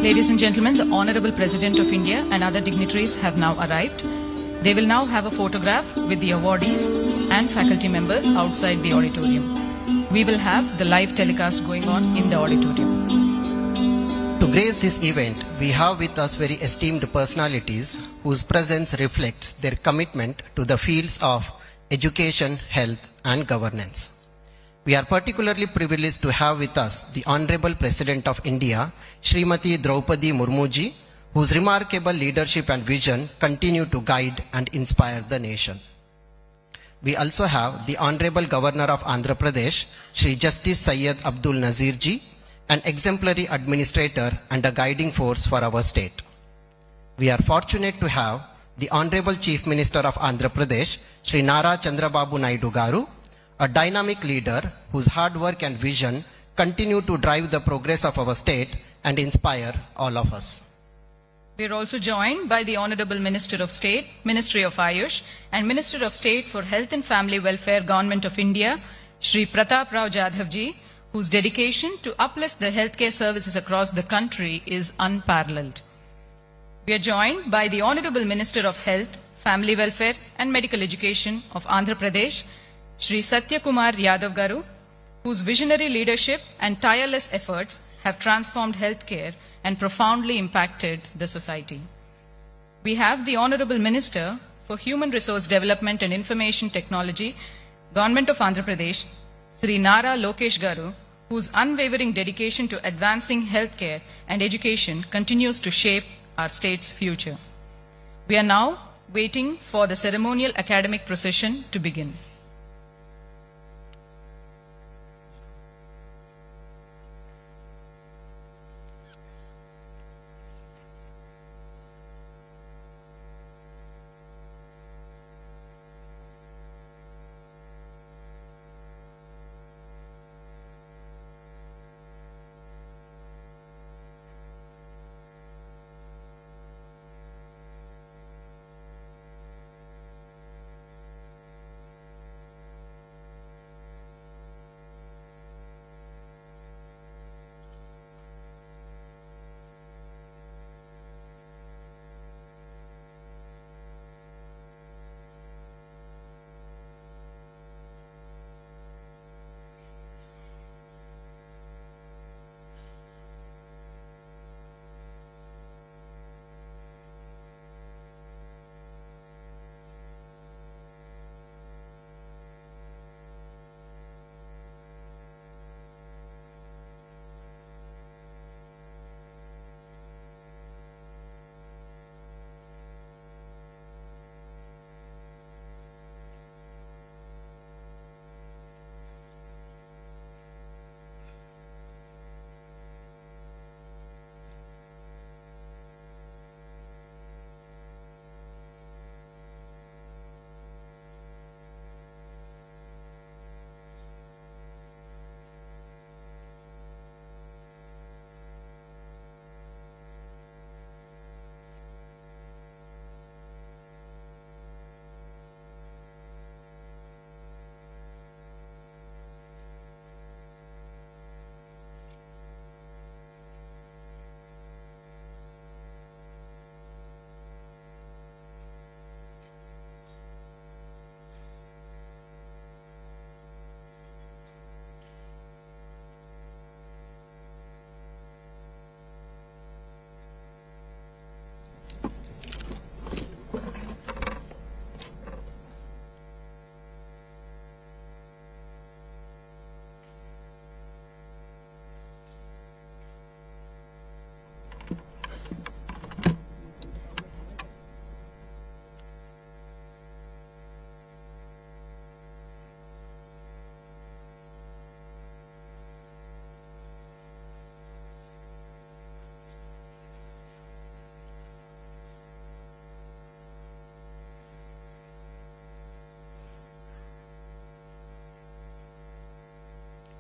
Ladies and gentlemen, the Honorable President of India and other dignitaries have now arrived. They will now have a photograph with the awardees and faculty members outside the auditorium. We will have the live telecast going on in the auditorium. To grace this event, we have with us very esteemed personalities whose presence reflects their commitment to the fields of education, health, and governance. We are particularly privileged to have with us the Honorable President of India, Srimati Draupadi Murmuji, whose remarkable leadership and vision continue to guide and inspire the nation. We also have the Honorable Governor of Andhra Pradesh, Shri Justice Syed Abdul Nazir Ji, an exemplary administrator and a guiding force for our state. We are fortunate to have the Honorable Chief Minister of Andhra Pradesh, Shri Nara Chandrababu Naidu Garu, a dynamic leader whose hard work and vision continue to drive the progress of our state and inspire all of us. We are also joined by the Honorable Minister of State, Ministry of Ayush, and Minister of State for Health and Family Welfare, Government of India, Shri Pratap Rao Jadhav Ji, whose dedication to uplift the healthcare services across the country is unparalleled. We are joined by the Honorable Minister of Health, Family Welfare and Medical Education of Andhra Pradesh, Shri Satya Kumar Yadav Garu, whose visionary leadership and tireless efforts have transformed healthcare and profoundly impacted the society. We have the Honorable Minister for Human Resource Development and Information Technology, Government of Andhra Pradesh, Sri Nara Lokesh Garu, whose unwavering dedication to advancing healthcare and education continues to shape our state's future. We are now waiting for the ceremonial academic procession to begin.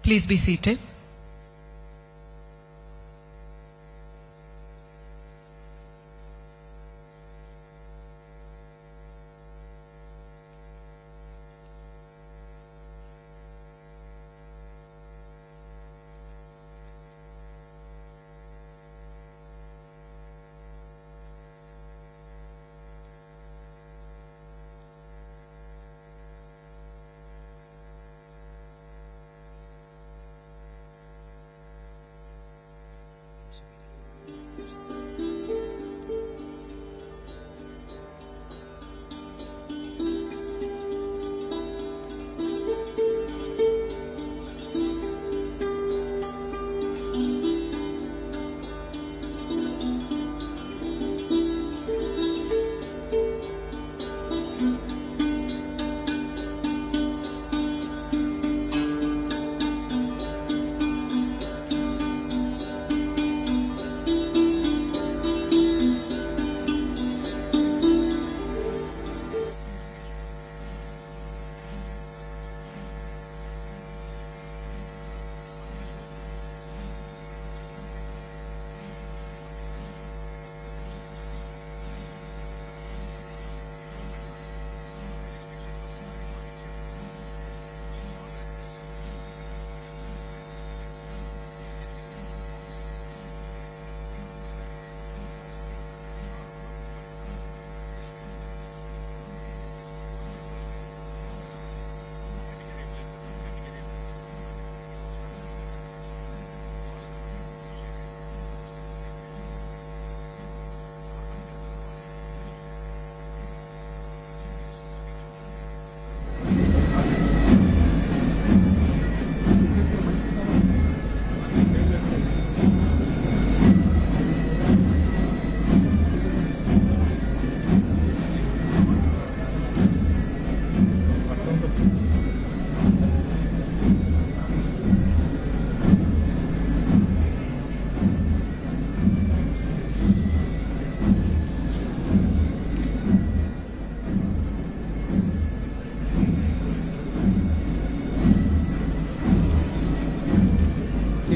Please be seated.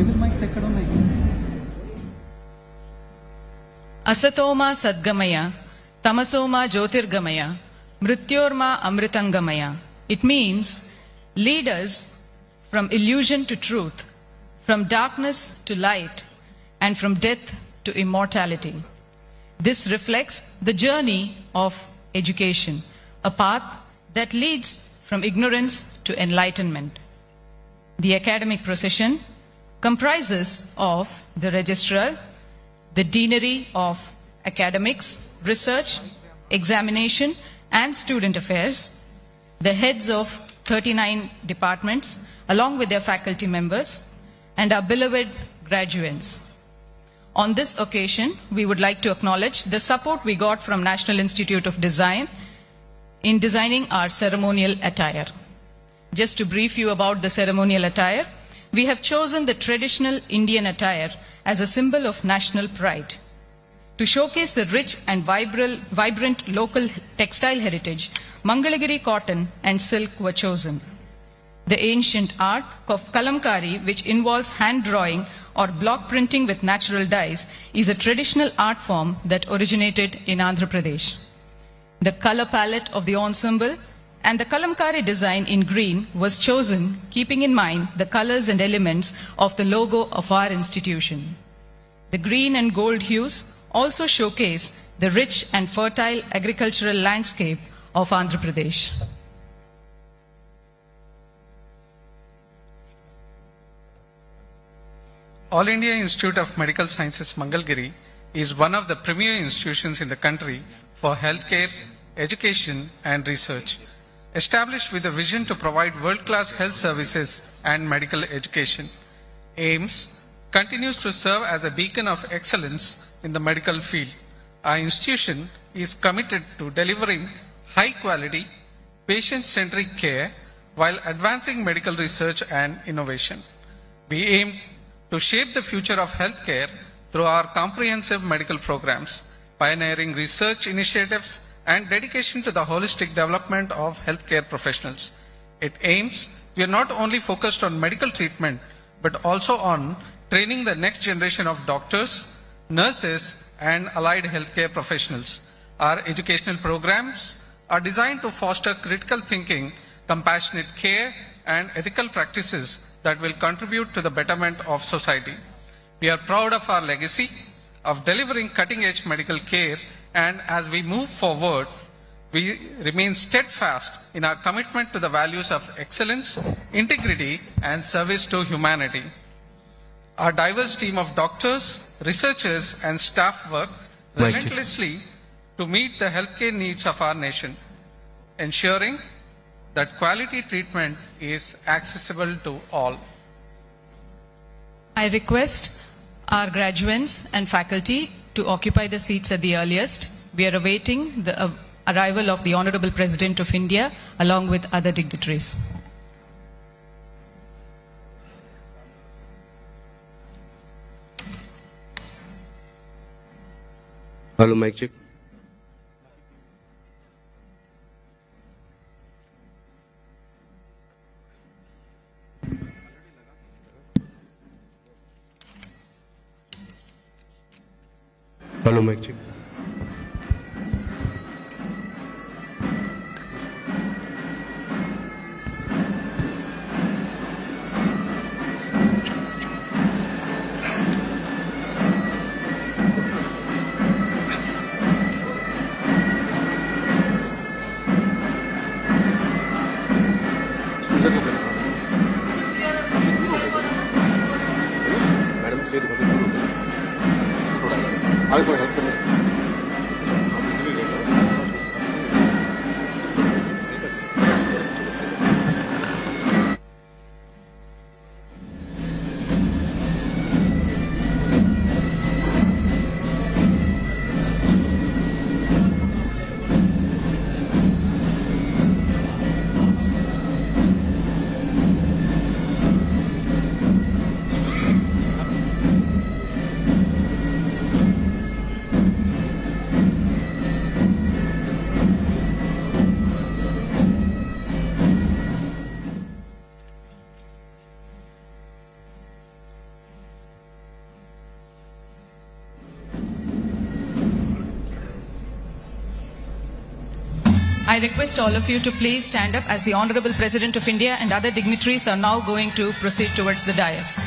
Table mics ఎక్కడ ఉన్నాయి? Asatoma Sadgamaya, Tamasoma Jyotirgamaya, Mrityorma Amritangamaya. It means lead us from illusion to truth, from darkness to light, and from death to immortality. This reflects the journey of education, a path that leads from ignorance to enlightenment. The academic procession comprises of the registrar, the deanery of academics, research, examination, and student affairs, the heads of 39 departments, along with their faculty members, and our beloved graduates. On this occasion, we would like to acknowledge the support we got from National Institute of Design in designing our ceremonial attire. Just to brief you about the ceremonial attire, we have chosen the traditional Indian attire as a symbol of national pride. To showcase the rich and vibrant local textile heritage, Mangalagiri cotton and silk were chosen. The ancient art of kalamkari, which involves hand drawing or block printing with natural dyes, is a traditional art form that originated in Andhra Pradesh. The color palette of the ensemble and the kalamkari design in green was chosen keeping in mind the colors and elements of the logo of our institution. The green and gold hues also showcase the rich and fertile agricultural landscape of Andhra Pradesh. All India Institute of Medical Sciences Mangalgiri is one of the premier institutions in the country for healthcare, education and research. Established with a vision to provide world-class health services and medical education, AIIMS continues to serve as a beacon of excellence in the medical field. Our institution is committed to delivering high-quality, patient-centric care while advancing medical research and innovation. We aim to shape the future of healthcare through our comprehensive medical programs, pioneering research initiatives, and dedication to the holistic development of healthcare professionals. At AIIMS, we are not only focused on medical treatment, but also on training the next generation of doctors, nurses, and allied healthcare professionals. Our educational programs are designed to foster critical thinking, compassionate care, and ethical practices that will contribute to the betterment of society. We are proud of our legacy of delivering cutting-edge medical care, and as we move forward, we remain steadfast in our commitment to the values of excellence, integrity, and service to humanity. Our diverse team of doctors, researchers, and staff work relentlessly to meet the healthcare needs of our nation, ensuring that quality treatment is accessible to all. I request our graduates and faculty to occupy the seats at the earliest. We are awaiting the arrival of the Honorable President of India along with other dignitaries. Hello, mic check. Hello, mic check. I request all of you to please stand up as the Honorable President of India and other dignitaries are now going to proceed towards the dais.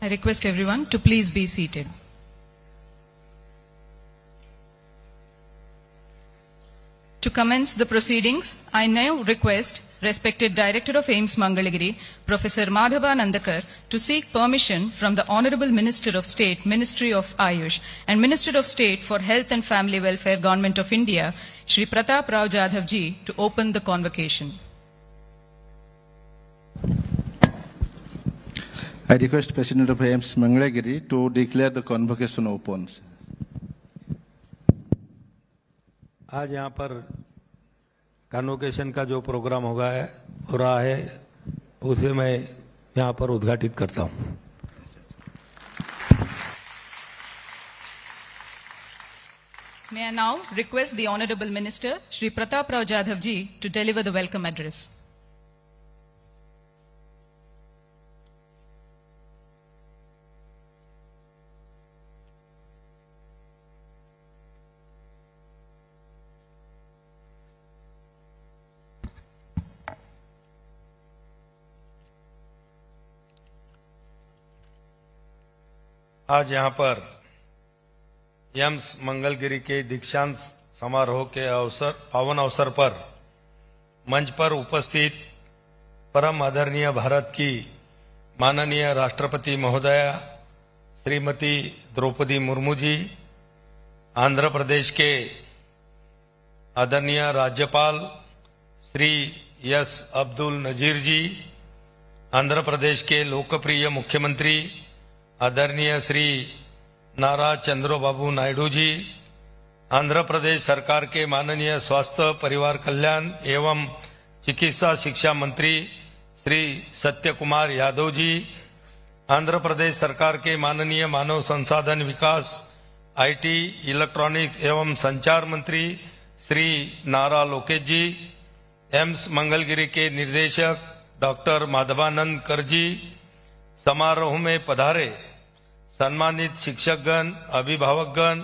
I request everyone to please be seated. To commence the proceedings, I now request respected Director of AIIMS Mangalagiri, Professor Madhava Nandakar, to seek permission from the Honorable Minister of State, Ministry of Ayush, and Minister of State for Health and Family Welfare, Government of India, Shri Pratap Rao Jadhav ji, to open the convocation. I request President of AIIMS Mangalagiri to declare the convocation open. आज यहाँ पर convocation का जो programme हो रहा है उसे मैं यहाँ पर उद्घाटित करता हूँ. May I now request the Honorable Minister, Shri Pratap Rao Jadhav ji, to deliver the welcome address. आज यहाँ पर एम्स मंगलगिरी के दीक्षांत समारोह के पावन अवसर पर मंच पर उपस्थित परम आदरणीय भारत की माननीय राष्ट्रपति महोदया श्रीमती द्रौपदी मुर्मू जी, आंध्र प्रदेश के आदरणीय राज्यपाल श्री एस अब्दुल नजीर जी, आंध्र प्रदेश के लोकप्रिय मुख्यमंत्री आदरणीय श्री नारा चंद्रबाबू नायडू जी, आंध्र प्रदेश सरकार के माननीय स्वास्थ्य परिवार कल्याण एवं चिकित्सा शिक्षा मंत्री श्री सत्य कुमार यादव जी, आंध्र प्रदेश सरकार के माननीय मानव संसाधन विकास, आईटी, इलेक्ट्रॉनिक्स एवं संचार मंत्री श्री नारा लोकेश जी, एम्स मंगलगिरी के निर्देशक डॉक्टर माधवानंद कर जी, समारोह में पधारे सम्मानित शिक्षकगण, अभिभावकगण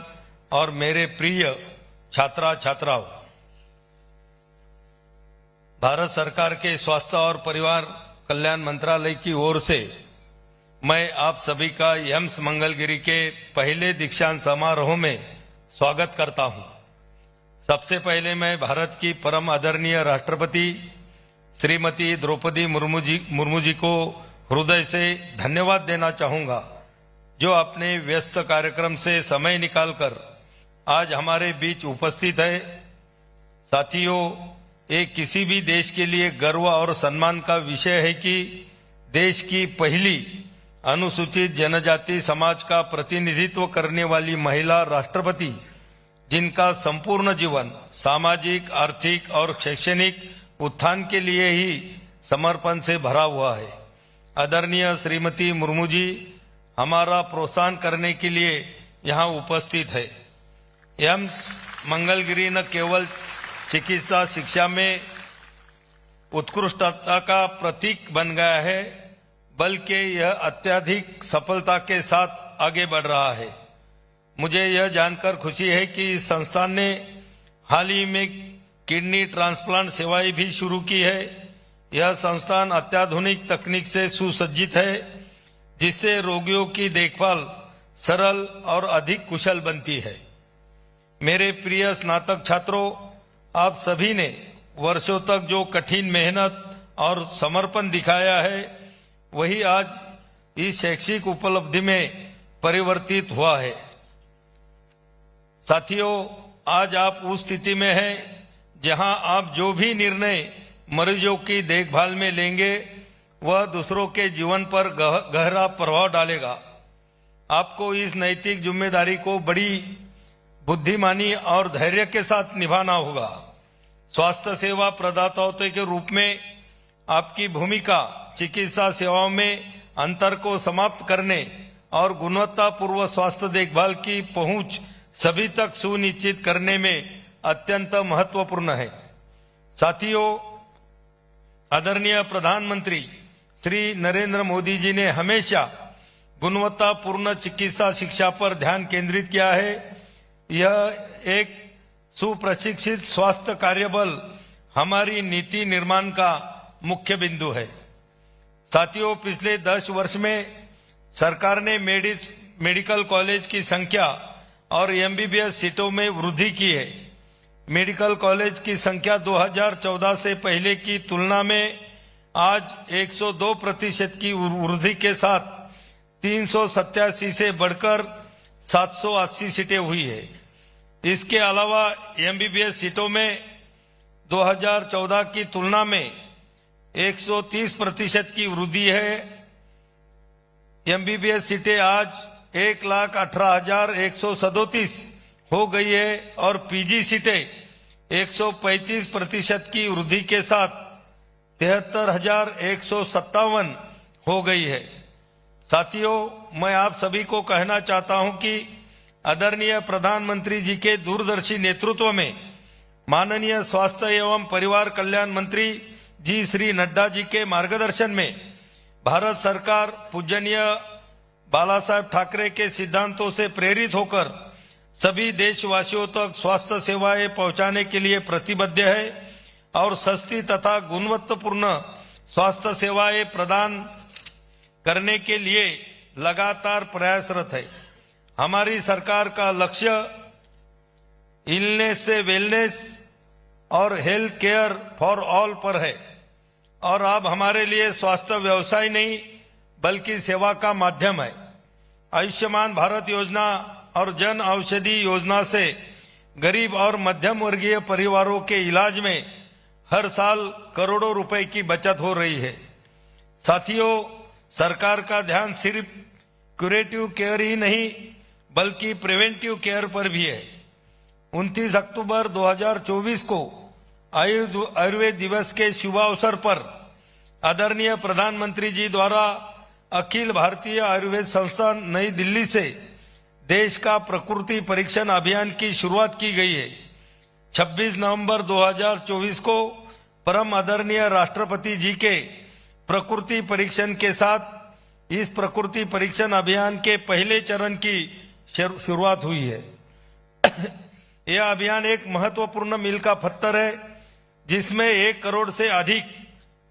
और मेरे प्रिय छात्रा छात्राओं, भारत सरकार के स्वास्थ्य और परिवार कल्याण मंत्रालय की ओर से मैं आप सभी का एम्स मंगलगिरी के पहले दीक्षांत समारोह में स्वागत करता हूं। सबसे पहले मैं भारत की परम आदरणीय राष्ट्रपति श्रीमती द्रौपदी मुर्मू जी को हृदय से धन्यवाद देना चाहूंगा, जो अपने व्यस्त कार्यक्रम से समय निकालकर आज हमारे बीच उपस्थित है। साथियों, ये किसी भी देश के लिए गर्व और सम्मान का विषय है कि देश की पहली अनुसूचित जनजाति समाज का प्रतिनिधित्व करने वाली महिला राष्ट्रपति, जिनका संपूर्ण जीवन सामाजिक, आर्थिक और शैक्षणिक उत्थान के लिए ही समर्पण से भरा हुआ है। आदरणीय श्रीमती मुर्मू जी हमारा प्रोत्साहन करने के लिए यहाँ उपस्थित है। एम्स मंगलगिरी न केवल चिकित्सा शिक्षा में उत्कृष्टता का प्रतीक बन गया है, बल्कि यह अत्यधिक सफलता के साथ आगे बढ़ रहा है। मुझे यह जानकर खुशी है कि इस संस्थान ने हाल ही में किडनी ट्रांसप्लांट सेवाएं भी शुरू की है। यह संस्थान अत्याधुनिक तकनीक से सुसज्जित है, जिससे रोगियों की देखभाल सरल और अधिक कुशल बनती है। मेरे प्रिय स्नातक छात्रों, आप सभी ने वर्षों तक जो कठिन मेहनत और समर्पण दिखाया है, वही आज इस शैक्षिक उपलब्धि में परिवर्तित हुआ है। साथियों, आज आप उस स्थिति में हैं जहां आप जो भी निर्णय मरीजों की देखभाल में लेंगे, वह दूसरों के जीवन पर गहरा प्रभाव डालेगा। आपको इस नैतिक जिम्मेदारी को बड़ी बुद्धिमानी और धैर्य के साथ निभाना होगा। स्वास्थ्य सेवा प्रदाताओं के रूप में आपकी भूमिका चिकित्सा सेवाओं में अंतर को समाप्त करने और गुणवत्तापूर्ण स्वास्थ्य देखभाल की पहुंच सभी तक सुनिश्चित करने में अत्यंत महत्वपूर्ण है। साथियों, आदरणीय प्रधानमंत्री श्री नरेंद्र मोदी जी ने हमेशा गुणवत्तापूर्ण चिकित्सा शिक्षा पर ध्यान केंद्रित किया है। यह एक सुप्रशिक्षित स्वास्थ्य कार्यबल हमारी नीति निर्माण का मुख्य बिंदु है। साथियों, पिछले 10 वर्ष में सरकार ने मेडिकल कॉलेज की संख्या और एमबीबीएस सीटों में वृद्धि की है। मेडिकल कॉलेज की संख्या 2014 से पहले की तुलना में आज 102% की वृद्धि के साथ 387 से बढ़कर 780 सीटें हुई है। इसके अलावा एमबीबीएस सीटों में 2014 की तुलना में 130% की वृद्धि है। एमबीबीएस सीटें आज 1,18,137 हो गई है और पीजी सीटें 135% की वृद्धि के साथ 73,157 हो गई है। साथियों, मैं आप सभी को कहना चाहता हूं कि आदरणीय प्रधानमंत्री जी के दूरदर्शी नेतृत्व में माननीय स्वास्थ्य एवं परिवार कल्याण मंत्री जी श्री नड्डा जी के मार्गदर्शन में भारत सरकार पूजनीय बाला साहेब ठाकरे के सिद्धांतों से प्रेरित होकर सभी देशवासियों तक स्वास्थ्य सेवाएं पहुंचाने के लिए प्रतिबद्ध है और सस्ती तथा गुणवत्तापूर्ण स्वास्थ्य सेवाएं प्रदान करने के लिए लगातार प्रयासरत है। हमारी सरकार का लक्ष्य इलनेस से वेलनेस और हेल्थ केयर फॉर ऑल पर है और अब हमारे लिए स्वास्थ्य व्यवसाय नहीं बल्कि सेवा का माध्यम है। आयुष्मान भारत योजना और जन औषधि योजना से गरीब और मध्यम वर्गीय परिवारों के इलाज में हर साल करोड़ों रुपए की बचत हो रही है। साथियों, सरकार का ध्यान सिर्फ क्यूरेटिव केयर ही नहीं बल्कि प्रिवेंटिव केयर पर भी है। 29 अक्टूबर 2024 को आयुर्वेद दिवस के शुभ अवसर पर आदरणीय प्रधानमंत्री जी द्वारा अखिल भारतीय आयुर्वेद संस्थान नई दिल्ली से देश का प्रकृति परीक्षण अभियान की शुरुआत की गई है। 26 नवंबर 2024 को परम आदरणीय राष्ट्रपति जी के प्रकृति परीक्षण के साथ इस प्रकृति परीक्षण अभियान के पहले चरण की शुरुआत हुई है। यह अभियान एक महत्वपूर्ण मील का पत्थर है जिसमें 1 करोड़ से अधिक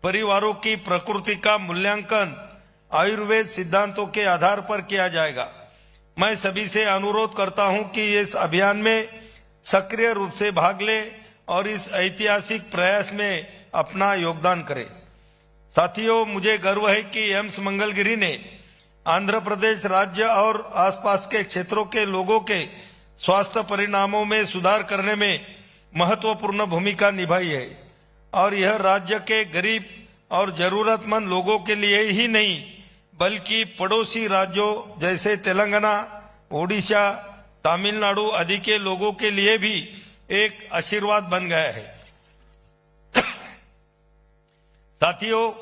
परिवारों की प्रकृति का मूल्यांकन आयुर्वेद सिद्धांतों के आधार पर किया जाएगा। मैं सभी से अनुरोध करता हूं कि इस अभियान में सक्रिय रूप से भाग ले और इस ऐतिहासिक प्रयास में अपना योगदान करें। साथियों, मुझे गर्व है कि एम्स मंगलगिरी ने आंध्र प्रदेश राज्य और आसपास के क्षेत्रों के लोगों के स्वास्थ्य परिणामों में सुधार करने में महत्वपूर्ण भूमिका निभाई है और यह राज्य के गरीब और जरूरतमंद लोगों के लिए ही नहीं बल्कि पड़ोसी राज्यों जैसे तेलंगाना, ओडिशा, तमिलनाडु आदि के लोगों के लिए भी एक आशीर्वाद बन गया है। साथियों,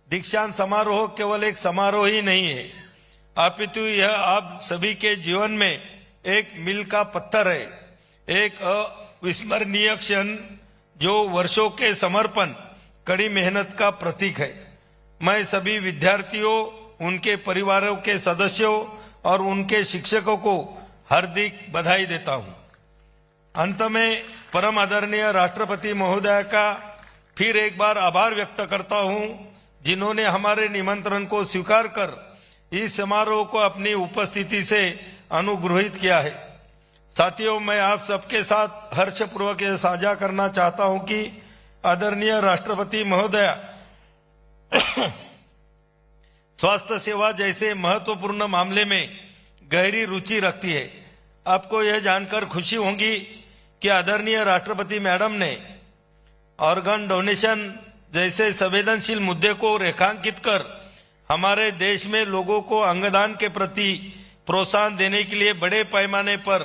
दीक्षांत समारोह केवल एक समारोह ही नहीं है अपितु यह आप सभी के जीवन में एक मील का पत्थर है, एक अविस्मरणीय क्षण जो वर्षों के समर्पण कड़ी मेहनत का प्रतीक है। मैं सभी विद्यार्थियों, उनके परिवारों के सदस्यों और उनके शिक्षकों को हार्दिक बधाई देता हूं। अंत में परम आदरणीय राष्ट्रपति महोदय का फिर एक बार आभार व्यक्त करता हूं जिन्होंने हमारे निमंत्रण को स्वीकार कर इस समारोह को अपनी उपस्थिति से अनुग्रहित किया है। साथियों, मैं आप सबके साथ हर्षपूर्वक यह साझा करना चाहता हूं कि आदरणीय राष्ट्रपति महोदय स्वास्थ्य सेवा जैसे महत्वपूर्ण मामले में गहरी रुचि रखती है। आपको यह जानकर खुशी होगी कि आदरणीय राष्ट्रपति मैडम ने ऑर्गन डोनेशन जैसे संवेदनशील मुद्दे को रेखांकित कर हमारे देश में लोगों को अंगदान के प्रति प्रोत्साहन देने के लिए बड़े पैमाने पर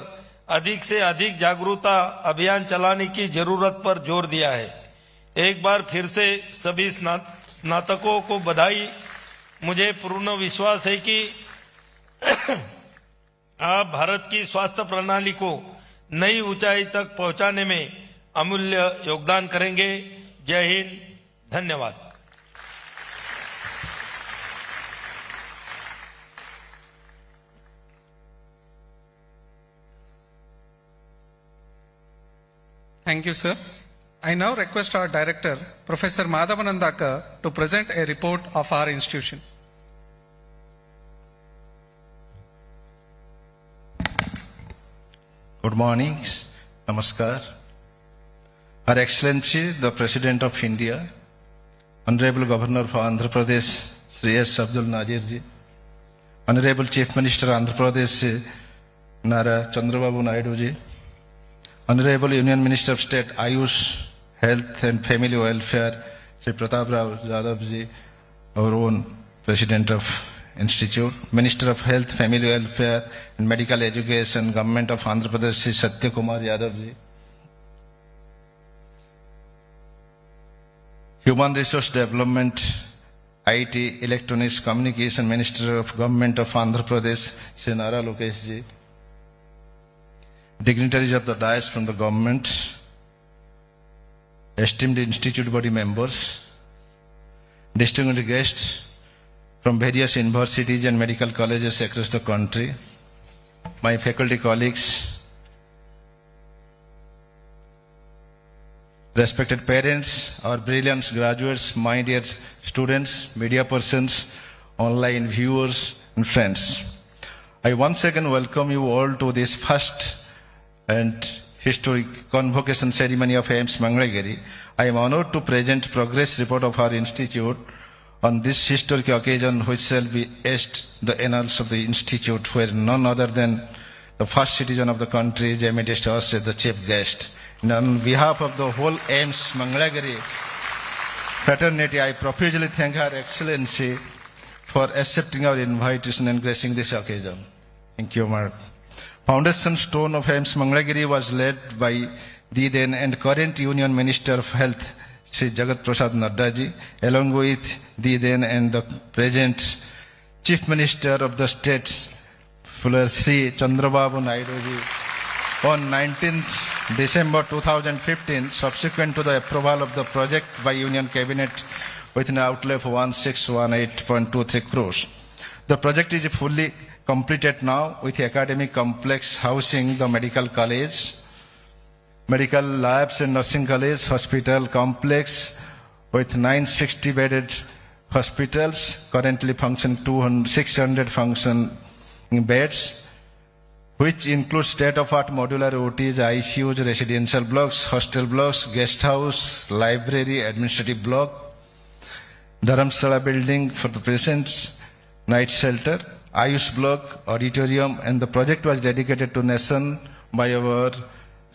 अधिक से अधिक जागरूकता अभियान चलाने की जरूरत पर जोर दिया है। एक बार फिर से सभी स्नातकों को बधाई। मुझे पूर्ण विश्वास है कि आप भारत की स्वास्थ्य प्रणाली को नई ऊंचाई तक पहुंचाने में अमूल्य योगदान करेंगे। जय हिंद, धन्यवाद। Thank you, sir. I now request our director, Professor Madhavanandaka, to present a report of our institution. Good morning, Namaskar. Her Excellency, the President of India, Honorable Governor of Andhra Pradesh, Sri S. Abdul Nazir ji, Honorable Chief Minister Andhra Pradesh, Nara Chandrababu Naidu ji, Honorable Union Minister of State Ayush, Health and Family Welfare, Sri Pratap Rao Jadhav ji, our own President of Institute, Minister of Health, Family Welfare and Medical Education, Government of Andhra Pradesh, Sri Satya Kumar Yadav ji, Human Resource Development, IT, Electronics, Communication Minister of Government of Andhra Pradesh, Sri Nara Lokesh ji, dignitaries of the dais from the government, esteemed institute body members, distinguished guests from various universities and medical colleges across the country, my faculty colleagues, respected parents, our brilliant graduates, my dear students, media persons, online viewers and friends. I once again welcome you all to this first and historic convocation ceremony of AIIMS Mangalagiri. I am honored to present progress report of our institute on this historic occasion, which shall be etched the annals of the institute, where none other than the first citizen of the country is emceed us as the chief guest. And on behalf of the whole AIIMS Mangalagiri fraternity, I profusely thank Her Excellency for accepting our invitation and gracing this occasion. Thank you, Mark. Foundation stone of AIIMS Mangalagiri was led by the then and current Union Minister of Health, Sri Jagat Prasad Nadda ji, along with the then and the present Chief Minister of the State, Sri Chandrababu Naidu ji, on 19th December 2015, subsequent to the approval of the project by Union Cabinet with an outlay of 1618.23 crores. The project is fully completed now with the academic complex housing the medical college, medical labs and nursing college, hospital complex with 960 bedded hospitals, currently function 600 function beds, which includes state-of-art modular OTs, ICUs, residential blocks, hostel blocks, guest house, library, administrative block, Dharamsala building for the patients, night shelter, Ayush block, auditorium, and the project was dedicated to nation by our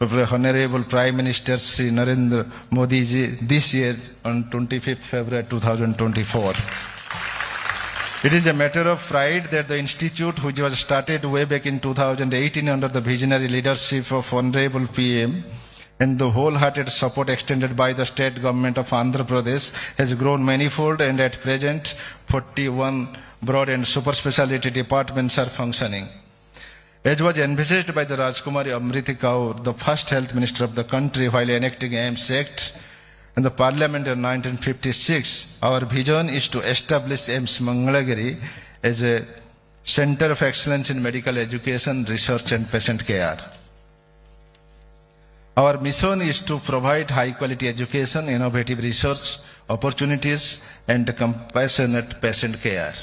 Honorable Prime Minister Sri Narendra Modi ji this year on 25th February 2024. It is a matter of pride that the institute, which was started way back in 2018 under the visionary leadership of Honorable PM and the wholehearted support extended by the state government of Andhra Pradesh, has grown manifold, and at present 41 broad and super specialty departments are functioning. As was envisaged by the Rajkumari Amriti Kaur, the first health minister of the country, while enacting AIIMS Act in the Parliament in 1956, our vision is to establish AIIMS Mangalagiri as a center of excellence in medical education, research and patient care. Our mission is to provide high quality education, innovative research opportunities and compassionate patient care.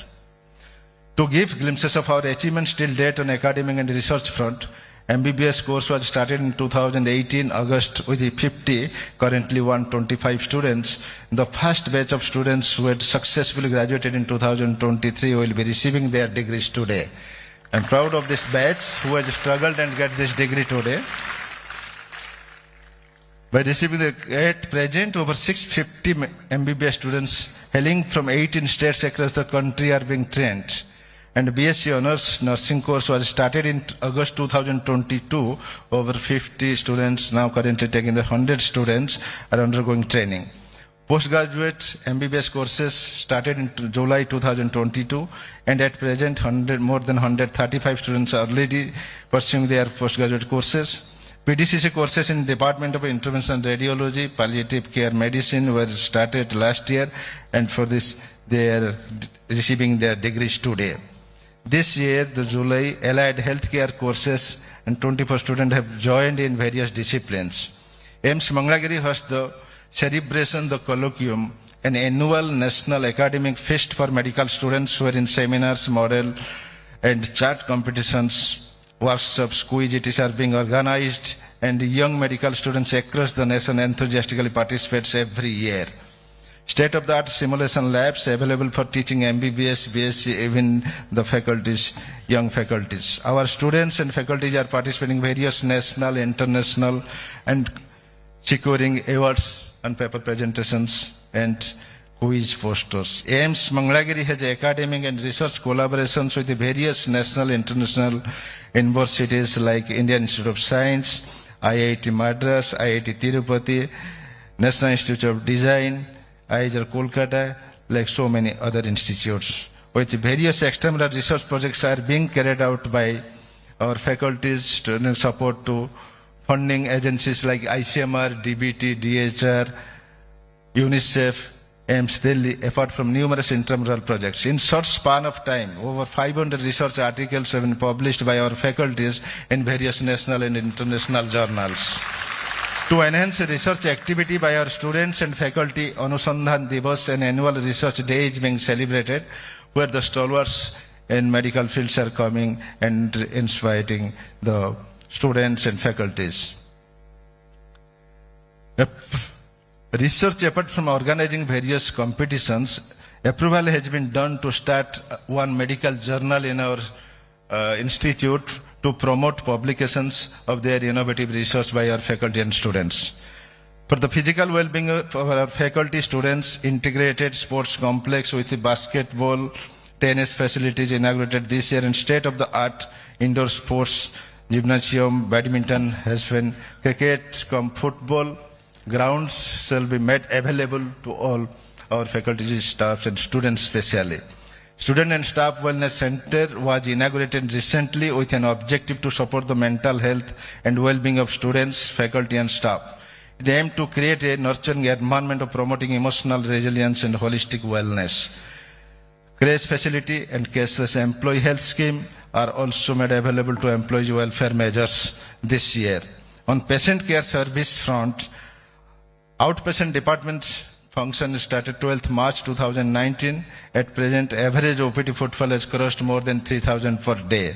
To give glimpses of our achievements till date on academic and research front, MBBS course was started in 2018 August with 50, currently 125 students. The first batch of students who had successfully graduated in 2023 will be receiving their degrees today. I am proud of this batch who has struggled and get this degree today. By receiving at present, over 650 MBBS students hailing from 18 states across the country are being trained. And BSc Honours Nursing course was started in August 2022. Over 50 students now currently taking the 100 students are undergoing training. Postgraduate MBBS courses started in July 2022, and at present more than 135 students are already pursuing their postgraduate courses. PDCC courses in Department of Intervention Radiology, Palliative Care Medicine were started last year, and for this they are receiving their degrees today. This year, the July allied healthcare courses and 24 students have joined in various disciplines. AIIMS Mangalagiri hosts the celebration, the colloquium, an annual national academic feast for medical students who are in seminars, model and chart competitions workshops, quiz ETs are being organized, and young medical students across the nation enthusiastically participate every year. State-of-the-art simulation labs available for teaching MBBS, BSc, even the faculties, young faculties. Our students and faculties are participating in various national, international, and securing awards and paper presentations and quiz posters. AIMS Mangalagiri has academic and research collaborations with the various national, international universities like Indian Institute of Science, IIT Madras, IIT Tirupati, National Institute of Design, IISER Kolkata, like so many other institutes. With various external research projects are being carried out by our faculties, student support to funding agencies like ICMR, DBT, DHR, UNICEF, AIMS Delhi, apart from numerous intramural projects. In short span of time, over 500 research articles have been published by our faculties in various national and international journals. To enhance research activity by our students and faculty, Anusandhan Divas, an annual research day, is being celebrated, where the stalwarts in medical fields are coming and inspiring the students and faculties. Research apart from organizing various competitions, approval has been done to start one medical journal in our institute to promote publications of their innovative research by our faculty and students. For the physical well-being of our faculty, students, integrated sports complex with the basketball, tennis facilities inaugurated this year, and state-of-the-art indoor sports, gymnasium, badminton has been, cricket, football grounds shall be made available to all our faculty staff and students especially. Student and Staff Wellness Center was inaugurated recently with an objective to support the mental health and well-being of students, faculty and staff. It aimed to create a nurturing environment of promoting emotional resilience and holistic wellness. CRASE facility and cashless employee health scheme are also made available to employees' welfare measures this year. On patient care service front, outpatient department function started 12th March 2019. At present, average OPD footfall has crossed more than 3,000 per day.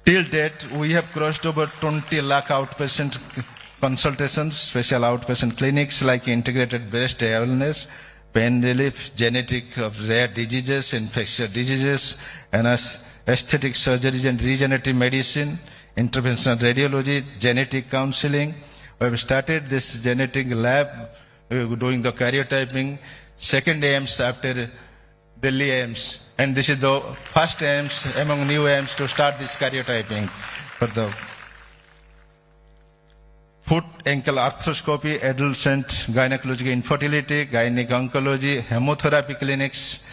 Till date, we have crossed over 20 lakh outpatient consultations, special outpatient clinics like integrated breast awareness, pain relief, genetic of rare diseases, infectious diseases, aesthetic surgeries and regenerative medicine, interventional radiology, genetic counseling. We have started this genetic lab doing the karyotyping, second AIMS after Delhi AIMS, and this is the first AIMS among new AIMS to start this karyotyping for the foot ankle arthroscopy, adolescent gynecological infertility, gynec oncology, hemotherapy clinics,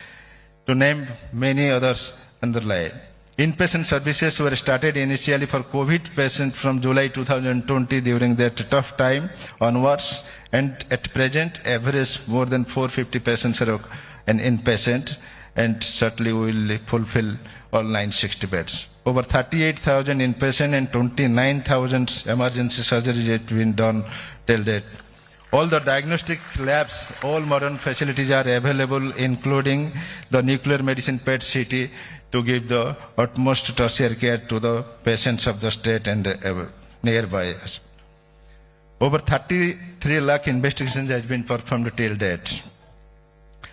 to name many others underlie. Inpatient services were started initially for COVID patients from July 2020 during that tough time onwards, and at present average more than 450 patients are an inpatient, and certainly we will fulfill all 960 beds. Over 38,000 inpatient and 29,000 emergency surgeries have been done till date. All the diagnostic labs, all modern facilities are available, including the nuclear medicine PET-CT, to give the utmost tertiary care to the patients of the state and nearby. Over 33 lakh investigations has been performed till date.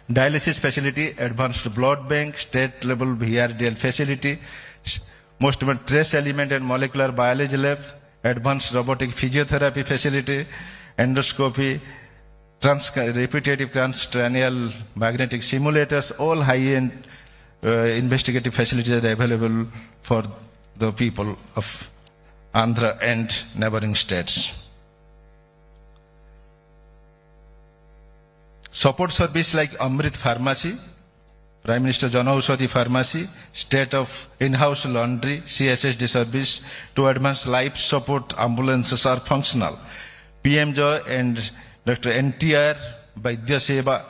Dialysis facility, advanced blood bank, state level VRDL facility, most trace element and molecular biology lab, advanced robotic physiotherapy facility, endoscopy, repetitive transcranial magnetic simulators, all high-end investigative facilities are available for the people of Andhra and neighboring states. Support service like Amrit Pharmacy, Prime Minister Janaushadhi Pharmacy, state of in-house laundry, CSSD service to advance life support ambulances are functional. PM Joy and Dr. NTR, Vaidya Seva,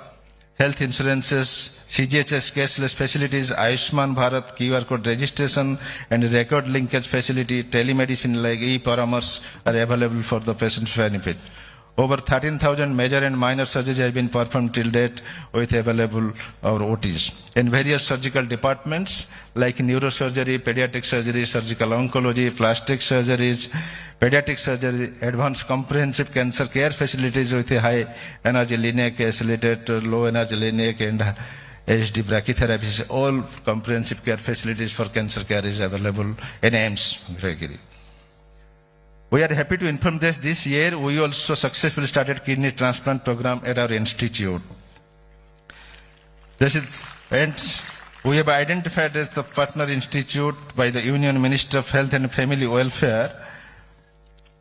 health insurances, CGHS cashless facilities, Ayushman Bharat QR code registration and record linkage facility, telemedicine like e-Paramas are available for the patient's benefit. Over 13,000 major and minor surgeries have been performed till date with available our OTs in various surgical departments like neurosurgery, pediatric surgery, surgical oncology, plastic surgeries, pediatric surgery, advanced comprehensive cancer care facilities with a high energy linear accelerator, low energy linear and HD brachytherapy. All comprehensive care facilities for cancer care is available in AIIMS Mangalagiri. We are happy to inform that this year we also successfully started kidney transplant program at our institute. And we have identified as the partner institute by the Union Minister of Health and Family Welfare.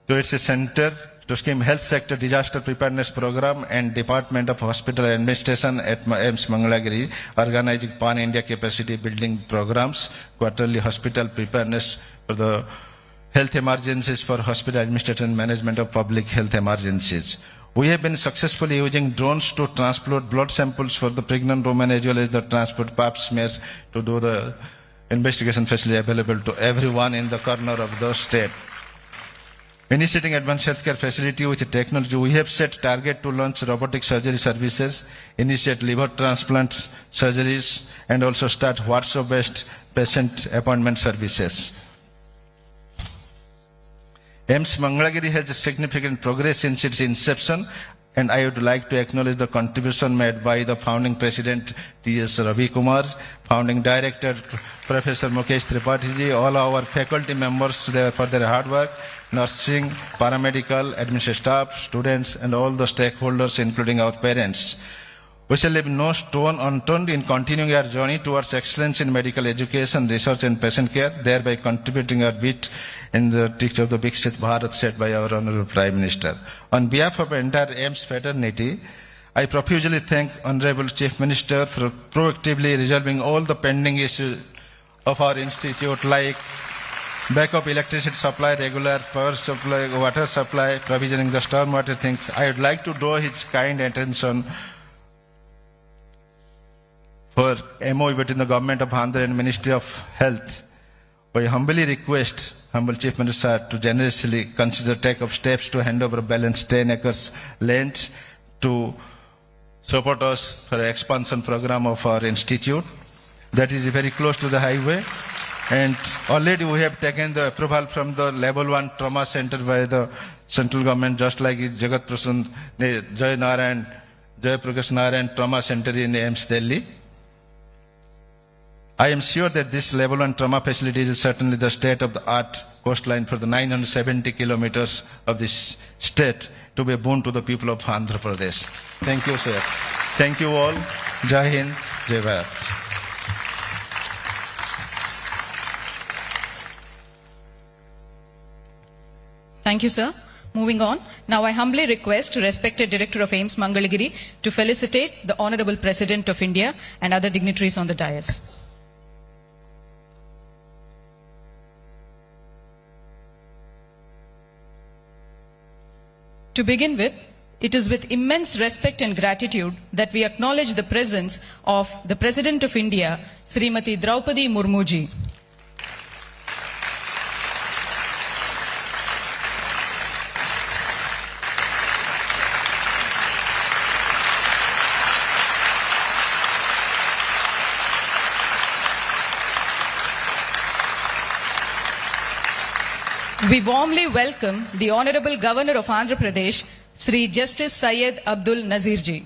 So it's a center to scheme health sector disaster preparedness program and Department of Hospital Administration at AIIMS Mangalagiri organizing pan-India capacity building programs, quarterly hospital preparedness for the health emergencies for hospital administration and management of public health emergencies. We have been successfully using drones to transport blood samples for the pregnant women as well as the transport pap smears to do the investigation facility available to everyone in the corner of the state. Initiating advanced healthcare facility with technology, we have set target to launch robotic surgery services, initiate liver transplant surgeries, and also start WhatsApp-based patient appointment services. AIIMS Mangalagiri has a significant progress since its inception, and I would like to acknowledge the contribution made by the founding president T.S. Ravi Kumar, founding director Professor Mukesh Tripathi ji, all our faculty members there for their hard work, nursing, paramedical, administrative staff, students, and all the stakeholders, including our parents. We shall leave no stone unturned in continuing our journey towards excellence in medical education, research, and patient care, thereby contributing our bit in the picture of the Viksit Bharat set by our Honorable Prime Minister. On behalf of the entire AIIMS fraternity, I profusely thank Honorable Chief Minister for proactively resolving all the pending issues of our institute like backup electricity supply, regular power supply, water supply, provisioning the stormwater things. I would like to draw his kind attention for MOU between the Government of Andhra and Ministry of Health. We humbly request Humble Chief Minister to generously consider take of steps to hand over balance 10 acres land to support us for expansion program of our institute. That is very close to the highway. And already we have taken the approval from the level 1 trauma center by the central government, just like Jagat Prasanth Jai Narayan, Jai Prakash Narayan Trauma Center in AIIMS Delhi. I am sure that this level 1 trauma facility is certainly the state-of-the-art coastline for the 970 kilometers of this state to be a boon to the people of Andhra Pradesh. Thank you, sir. Thank you all. Jai Hind, Jai Bharat. Thank you, sir. Moving on, now I humbly request respected Director of AIIMS Mangalagiri to felicitate the Honorable President of India and other dignitaries on the dais. To begin with, it is with immense respect and gratitude that we acknowledge the presence of the President of India, Srimati Draupadi Murmu ji. We warmly welcome the Honorable Governor of Andhra Pradesh, Sri Justice Syed Abdul Nazir ji.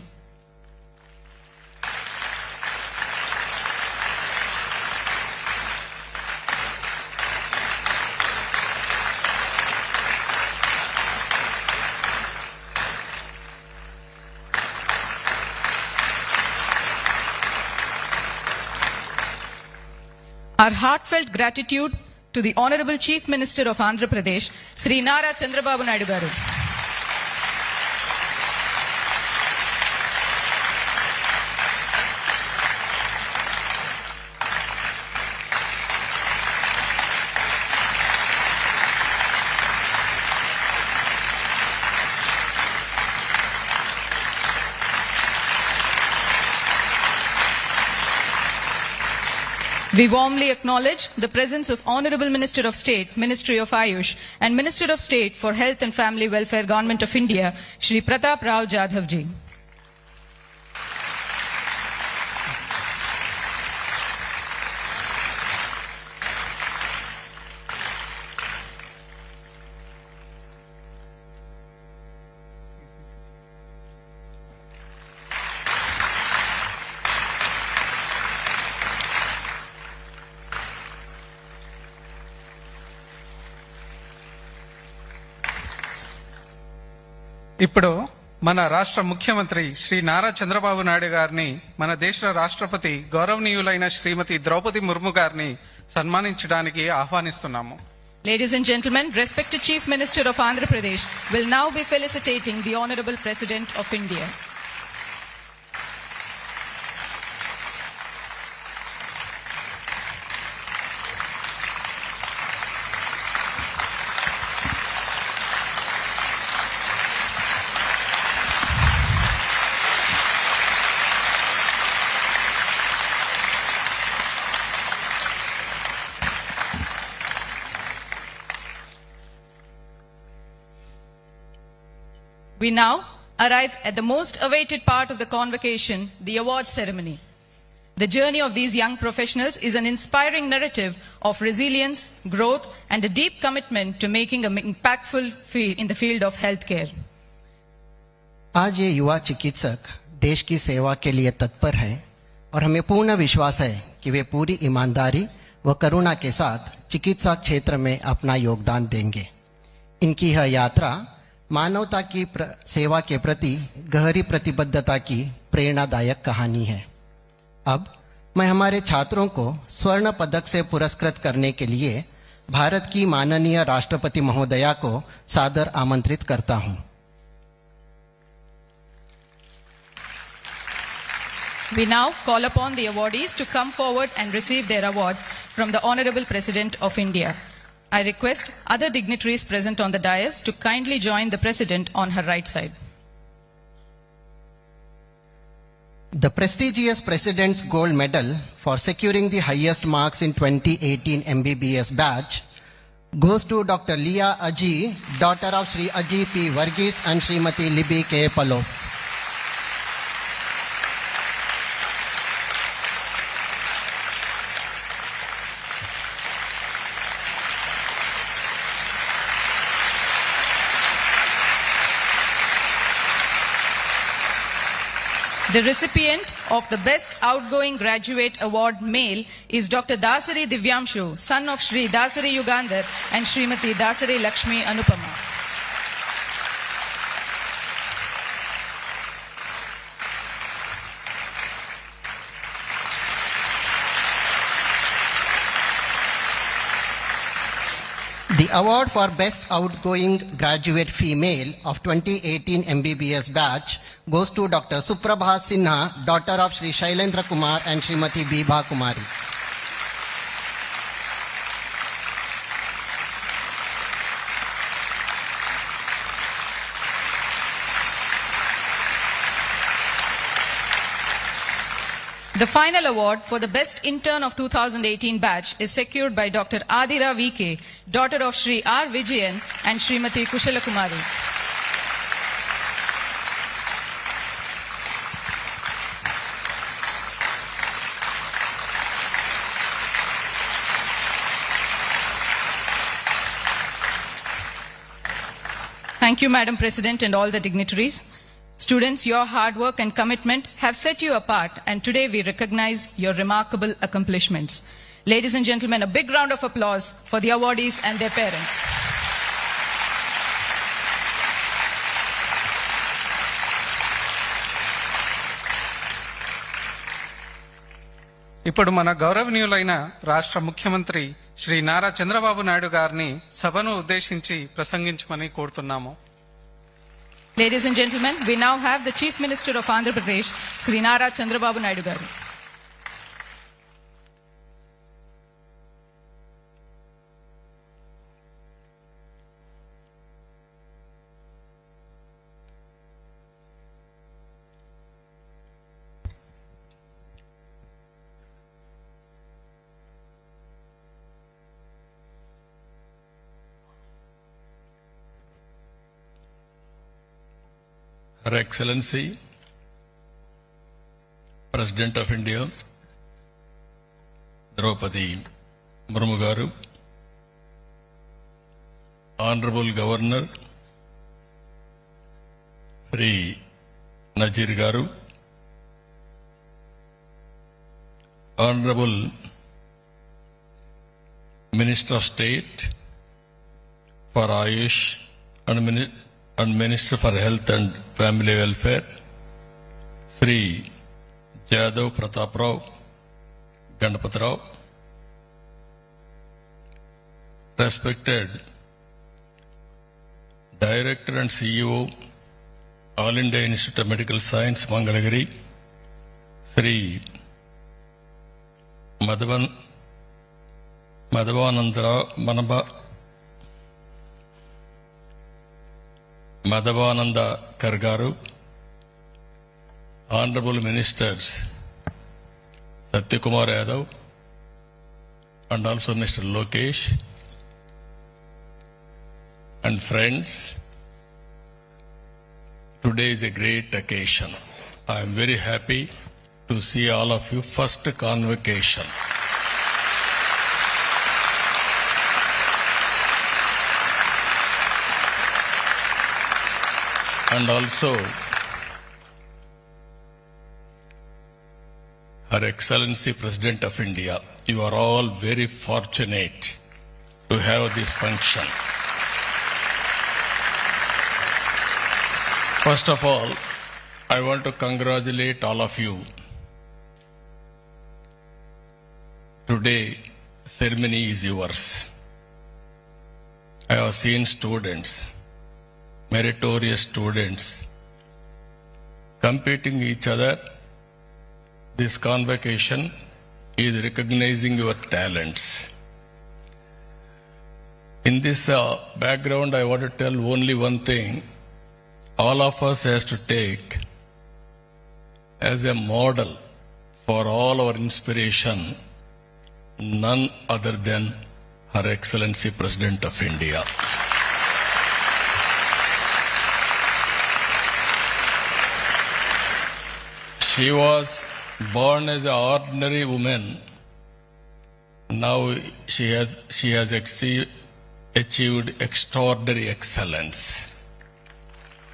Our heartfelt gratitude to the Honorable Chief Minister of Andhra Pradesh, Sri Nara Chandrababu Naidu garu. We warmly acknowledge the presence of Honorable Minister of State, Ministry of Ayush, and Minister of State for Health and Family Welfare, Government of India, Shri Pratap Rao Jadhav ji. ఇప్పుడు మన రాష్ట్ర ముఖ్యమంత్రి శ్రీ నారా చంద్రబాబు నాయుడు గారిని మన దేశ రాష్ట్రపతి గౌరవనీయులైన శ్రీమతి ద్రౌపది ముర్ము గారిని సన్మానించడానికి ఆహ్వానిస్తున్నాము. Ladies and gentlemen, respected Chief Minister of Andhra Pradesh will now be felicitating the Honorable President of India. We now arrive at the most awaited part of the convocation, the award ceremony. The journey of these young professionals is an inspiring narrative of resilience, growth, and a deep commitment to making an impactful field in the field of healthcare. आज ये युवा चिकित्सक देश की सेवा के लिए तत्पर हैं और हमें पूर्ण विश्वास है कि वे पूरी ईमानदारी व करुणा के साथ चिकित्सा क्षेत्र में अपना योगदान देंगे. इनकी यह यात्रा मानवता की सेवा के प्रति गहरी प्रतिबद्धता की प्रेरणादायक कहानी है. अब मैं हमारे छात्रों को स्वर्ण पदक से पुरस्कृत करने के लिए भारत की माननीय राष्ट्रपति महोदया को सादर आमंत्रित करता हूं. We now call upon the awardees to come forward and receive their awards from the Honorable President of India. I request other dignitaries present on the dais to kindly join the President on her right side. The prestigious President's Gold Medal for securing the highest marks in 2018 MBBS batch goes to Dr. Leah Aji, daughter of Shri Aji P. Varghese and Srimati Libby K. Palos. The recipient of the Best Outgoing Graduate Award Male is Dr. Dasari Divyamshu, son of Shri Dasari Yugandhar and Srimati Dasari Lakshmi Anupama. The award for Best Outgoing Graduate Female of 2018 MBBS batch goes to Dr. Suprabha Sinha, daughter of Shri Shailendra Kumar and Srimati Bibha Kumari. The final award for the Best Intern of 2018 batch is secured by Dr. Adira VK, daughter of Shri R. Vijayan and Srimati Kushala Kumari. Thank you, Madam President, and all the dignitaries. Students, your hard work and commitment have set you apart, and today we recognize your remarkable accomplishments. Ladies and gentlemen, a big round of applause for the awardees and their parents. ఇప్పుడు మన గౌరవనీయులైన రాష్ట్ర ముఖ్యమంత్రి శ్రీ నారా చంద్రబాబు నాయుడు గారిని సభను ఉద్దేశించి ప్రసంగించమని కోరుతున్నాము. Ladies and gentlemen, we now have the Chief Minister of Andhra Pradesh, Sri Nara Chandrababu Naidu garu. Her Excellency, President of India, Draupadi Murmu Garu, Honorable Governor, Sri Najir Garu, Honorable Minister of State for Ayush and Minister for Health and Family Welfare, Sri Jadhav Pratap Rao Gandapat Rao, respected Director and CEO, All India Institute of Medical Science, Mangalagiri, Sri Madhavananda Kargaru, Honorable Ministers Satyakumar Yadav and also Mr. Lokesh, and friends, today is a great occasion. I am very happy to see all of you first convocation. And also, Her Excellency President of India, you are all very fortunate to have this function. First of all, I want to congratulate all of you. Today, ceremony is yours. I have seen students, meritorious students, competing each other. This convocation is recognizing your talents. In this background, I want to tell only one thing. All of us has to take as a model for all our inspiration none other than Her Excellency President of India. She was born as an ordinary woman. Now she has achieved extraordinary excellence.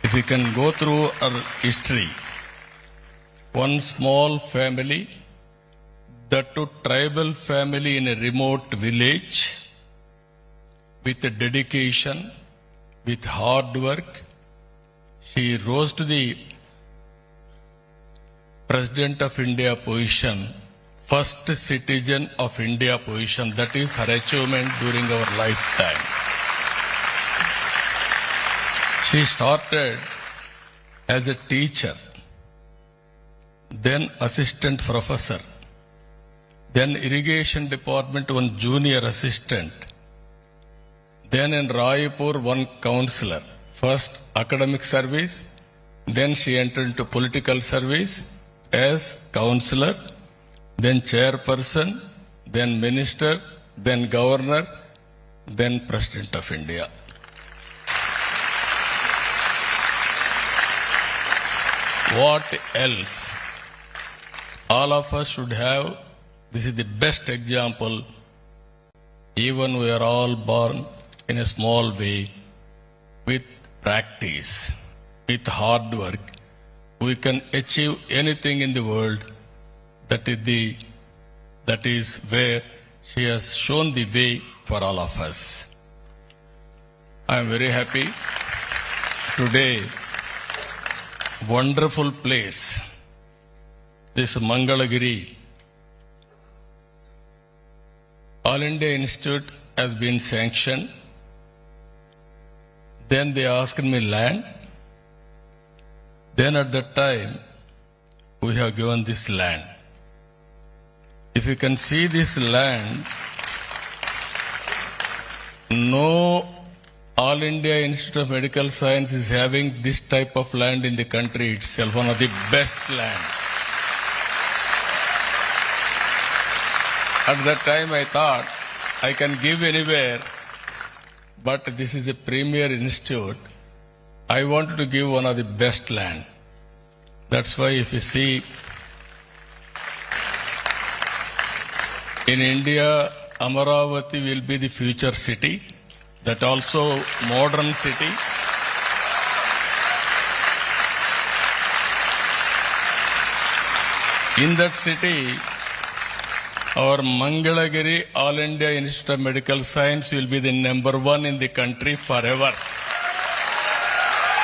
If you can go through her history, one small family, that to tribal family in a remote village, with dedication, with hard work, she rose to the President of India position, first citizen of India position. That is her achievement during our lifetime. She started as a teacher, then assistant professor, then irrigation department one junior assistant, then in Raipur one counselor, first academic service, then she entered into political service as counselor, then chairperson, then minister, then governor, then President of India. What else? All of us should have. This is the best example. Even we are all born in a small way, with practice, with hard work, we can achieve anything in the world. That is where she has shown the way for all of us. I am very happy today. Wonderful place. This Mangalagiri. All India Institute has been sanctioned. Then they asked me land. Then at that time, we have given this land. If you can see this land, no All India Institute of Medical Science is having this type of land in the country itself, one of the best land. At that time I thought I can give anywhere, but this is a premier institute. I wanted to give one of the best land. That's why if you see in India, Amaravati will be the future city, that also modern city. In that city, our Mangalagiri All India Institute of Medical Science will be the number one in the country forever.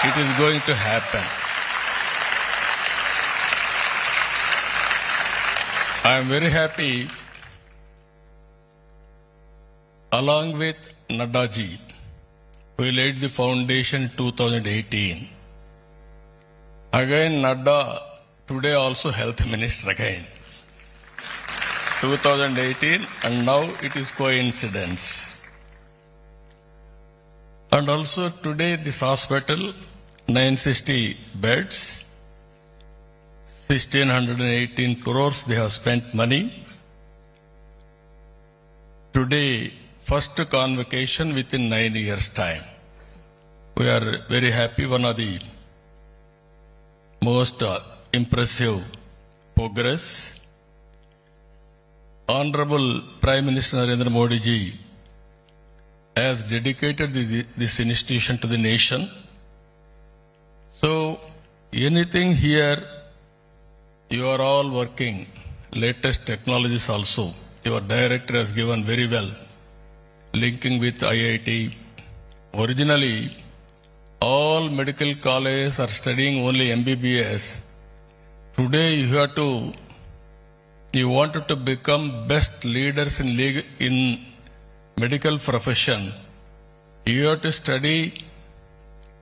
It is going to happen. I am very happy, along with Naddaji, we laid the foundation 2018. Again, Nadda, today also health minister again. 2018, and now it is coincidence. And also today this hospital, 960 beds, 1618 crores they have spent money. Today, first convocation within 9 years' time. We are very happy, one of the most impressive progress. Honorable Prime Minister Narendra Modi ji has dedicated this institution to the nation. So, anything here, you are all working, latest technologies also. Your director has given very well, linking with IIT. Originally, all medical colleges are studying only MBBS. Today, you wanted to become best leaders in medical profession. You have to study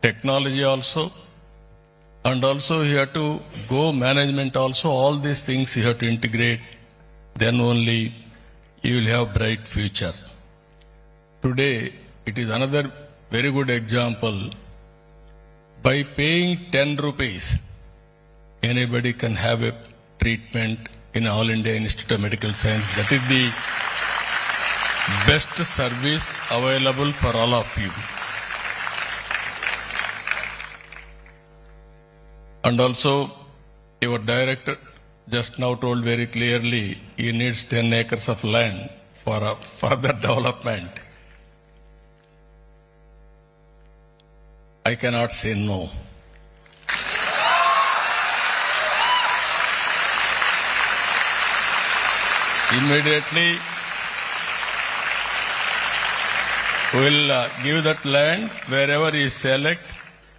technology also, and also you have to go management also. All these things you have to integrate. Then only you will have bright future. Today, it is another very good example. By paying 10 rupees, anybody can have a treatment in All India Institute of Medical Science. That is the best service available for all of you. And also, your director just now told very clearly, he needs 10 acres of land for further development. I cannot say no. Immediately, we will give that land wherever you select.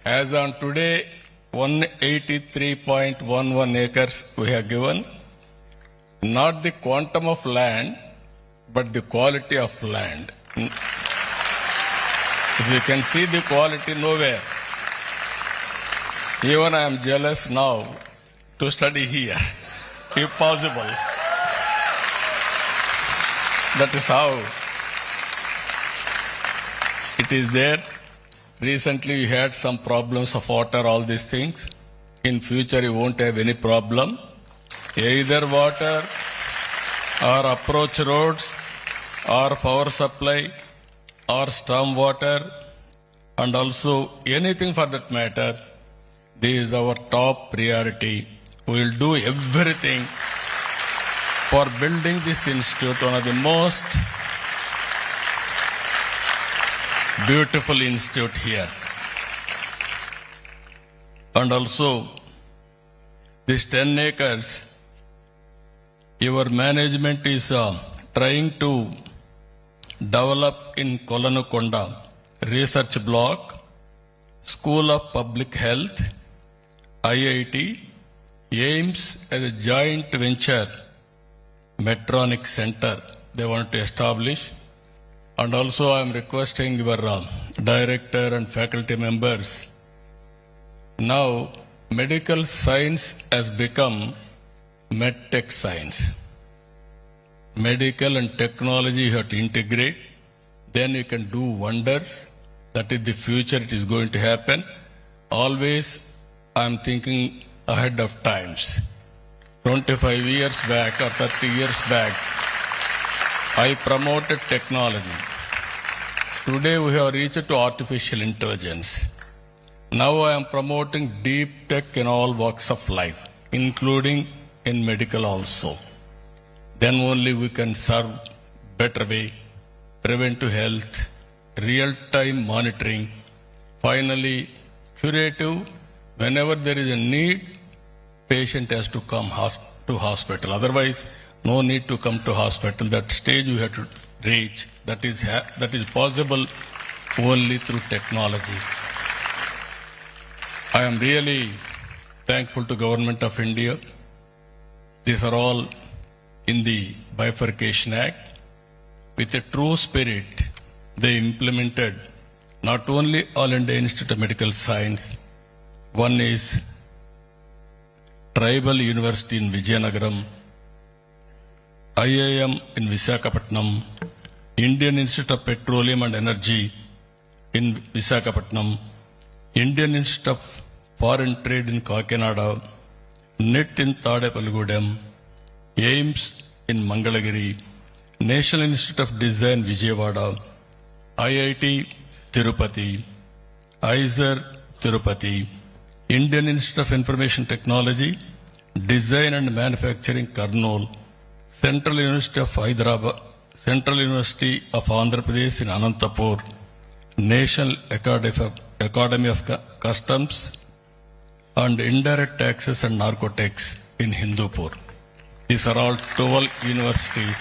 As on today, 183.11 acres we have given. Not the quantum of land, but the quality of land. If you can see the quality, nowhere. Even I am jealous now to study here, if possible. That is how it is there. Recently we had some problems of water, all these things. In future you won't have any problem. Either water or approach roads or power supply or storm water, and also anything for that matter. This is our top priority. We will do everything for building this institute, one of the most beautiful institute here. And also, this 10 acres, your management is trying to develop in Kolanukonda research block, School of Public Health, IIT, AIMS as a joint venture, Medtronic Center they want to establish. And also I am requesting your director and faculty members. Now, medical science has become medtech science. Medical and technology you have to integrate, then you can do wonders. That is the future, it is going to happen. Always I am thinking ahead of times. 25 years back or 30 years back, I promoted technology. Today we have reached to artificial intelligence. Now I am promoting deep tech in all walks of life, including in medical also. Then only we can serve better way, preventive health, real-time monitoring, finally curative. Whenever there is a need, patient has to come to hospital. Otherwise, no need to come to hospital. That stage you have to reach. That is possible only through technology. I am really thankful to Government of India. These are all in the Bifurcation Act. With a true spirit, they implemented not only All India Institute of Medical Science, one is Tribal University in Vizianagaram, IIM in Visakhapatnam, Indian Institute of Petroleum and Energy in Visakhapatnam, Indian Institute of Foreign Trade in Kakinada, NIT in Tadepalligudem, AIMS in Mangalagiri, National Institute of Design Vijayawada, IIT Tirupati, IISER Tirupati, Indian Institute of Information Technology, Design and Manufacturing Kurnool, Central University of Hyderabad, Central University of Andhra Pradesh in Anantapur, National Academy of Customs and Indirect Taxes and Narcotics in Hindupur. These are all 12 universities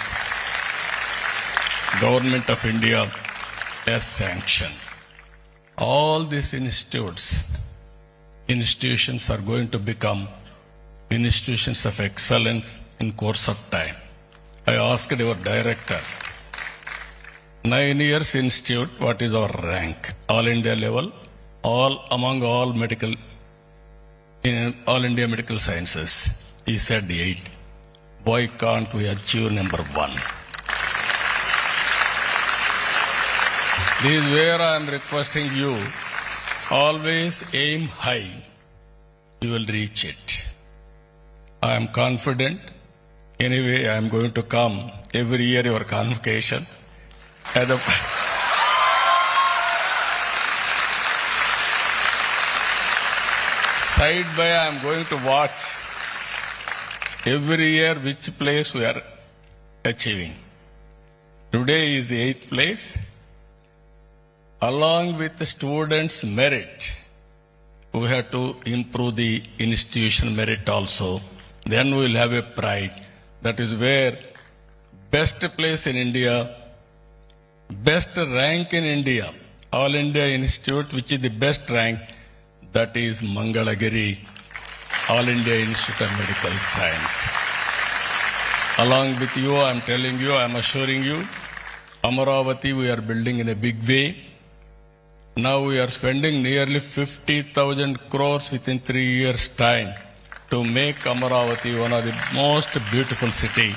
Government of India has sanctioned. All these institutions are going to become institutions of excellence in course of time. I asked your director, 9 years institute, what is our rank? All India level, among all all India medical sciences. He said 8. Why can't we achieve number 1? This is where I am requesting you, always aim high. You will reach it. I am confident. Anyway, I am going to come every year your convocation. Side by I am going to watch every year which place we are achieving. Today is the 8th place. Along with the students' merit, we have to improve the institution merit also. Then we will have a pride. That is where best place in India, best rank in India, All India Institute, which is the best rank, that is Mangalagiri, All India Institute of Medical Science. Along with you, I am telling you, I am assuring you, Amaravati we are building in a big way. Now we are spending nearly 50,000 crores within 3 years' time to make Amaravati one of the most beautiful city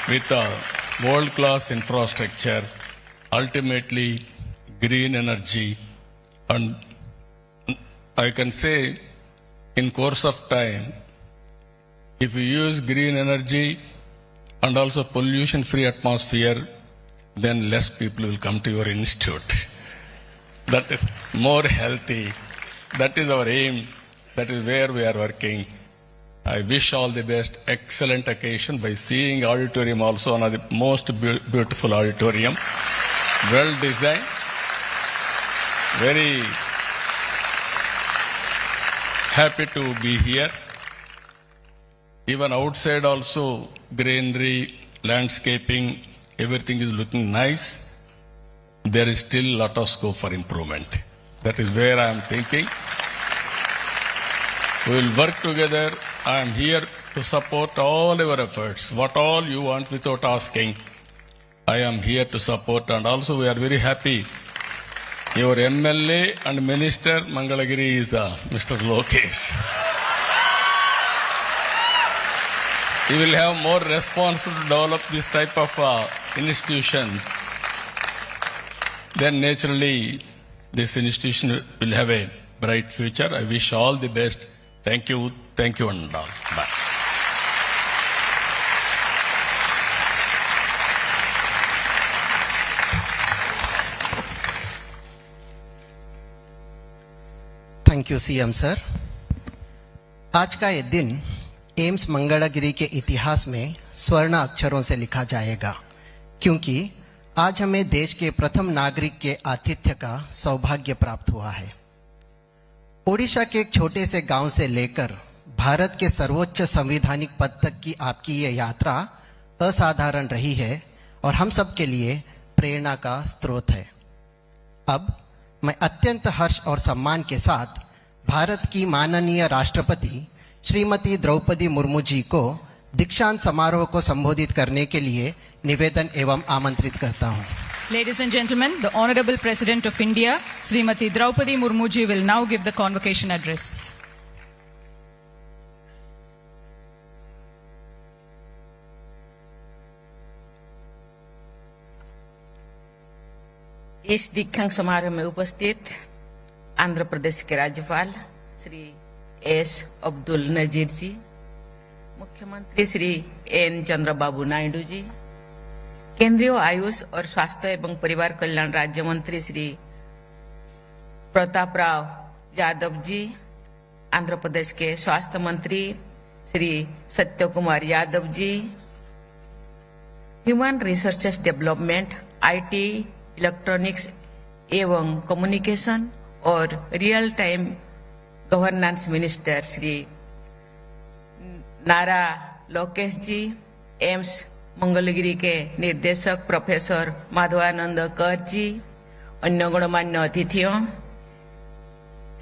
with a world-class infrastructure, ultimately green energy, and I can say in course of time, if you use green energy and also pollution-free atmosphere, then less people will come to your institute. That is more healthy. That is our aim. That is where we are working. I wish all the best. Excellent occasion by seeing auditorium also, one of the most beautiful auditorium. Well designed. Very happy to be here. Even outside also, greenery, landscaping, everything is looking nice. There is still a lot of scope for improvement. That is where I am thinking. We will work together. I am here to support all your efforts. What all you want without asking, I am here to support. And also we are very happy. Your MLA and Minister Mangalagiri is Mr. Lokesh. He will have more responsibility to develop this type of institutions. Then naturally, this institution will have a bright future. I wish all the best. Thank you and all. Bye. Thank you CM sir. आज का ये दिन AIIMS Mangalagiri के इतिहास में स्वर्ण अक्षरों से लिखा जाएगा, क्योंकि आज हमें देश के प्रथम नागरिक के आतिथ्य का सौभाग्य प्राप्त हुआ है। ओडिशा के एक छोटे से गांव से लेकर भारत के सर्वोच्च संवैधानिक पद तक की आपकी ये यात्रा असाधारण रही है और हम सब के लिए प्रेरणा का स्रोत है। अब मैं अत्यंत हर्ष और सम्मान के साथ भारत की माननीय राष्ट्रपति श्रीमती द्रौपदी मुर्मू जी को दीक्षांत समारोह को संबोधित करने के लिए निवेदन एवं आमंत्रित करता हूं। Ladies and gentlemen, the Honorable President of India, Srimati Draupadi Murmu ji, will now give the convocation address. इस दीक्षांत समारोह में उपस्थित आंध्र प्रदेश के राज्यपाल श्री एस अब्दुल नजीर जी, मुख्यमंत्री श्री एन चंद्रबाबू नायडू जी, केंद्रीय आयुष और स्वास्थ्य एवं परिवार कल्याण राज्य मंत्री श्री प्रताप राव यादव जी, आंध्र प्रदेश के स्वास्थ्य मंत्री Shri Satya Kumar Yadav ji, human resources development, IT, electronics एवं कम्युनिकेशन और real time governance minister Shri Nara Lokesh जी, एम्स मंगलगिरी के निर्देशक प्रोफेसर माधवानंद कर जी, अन्य गणमान्य अतिथियों,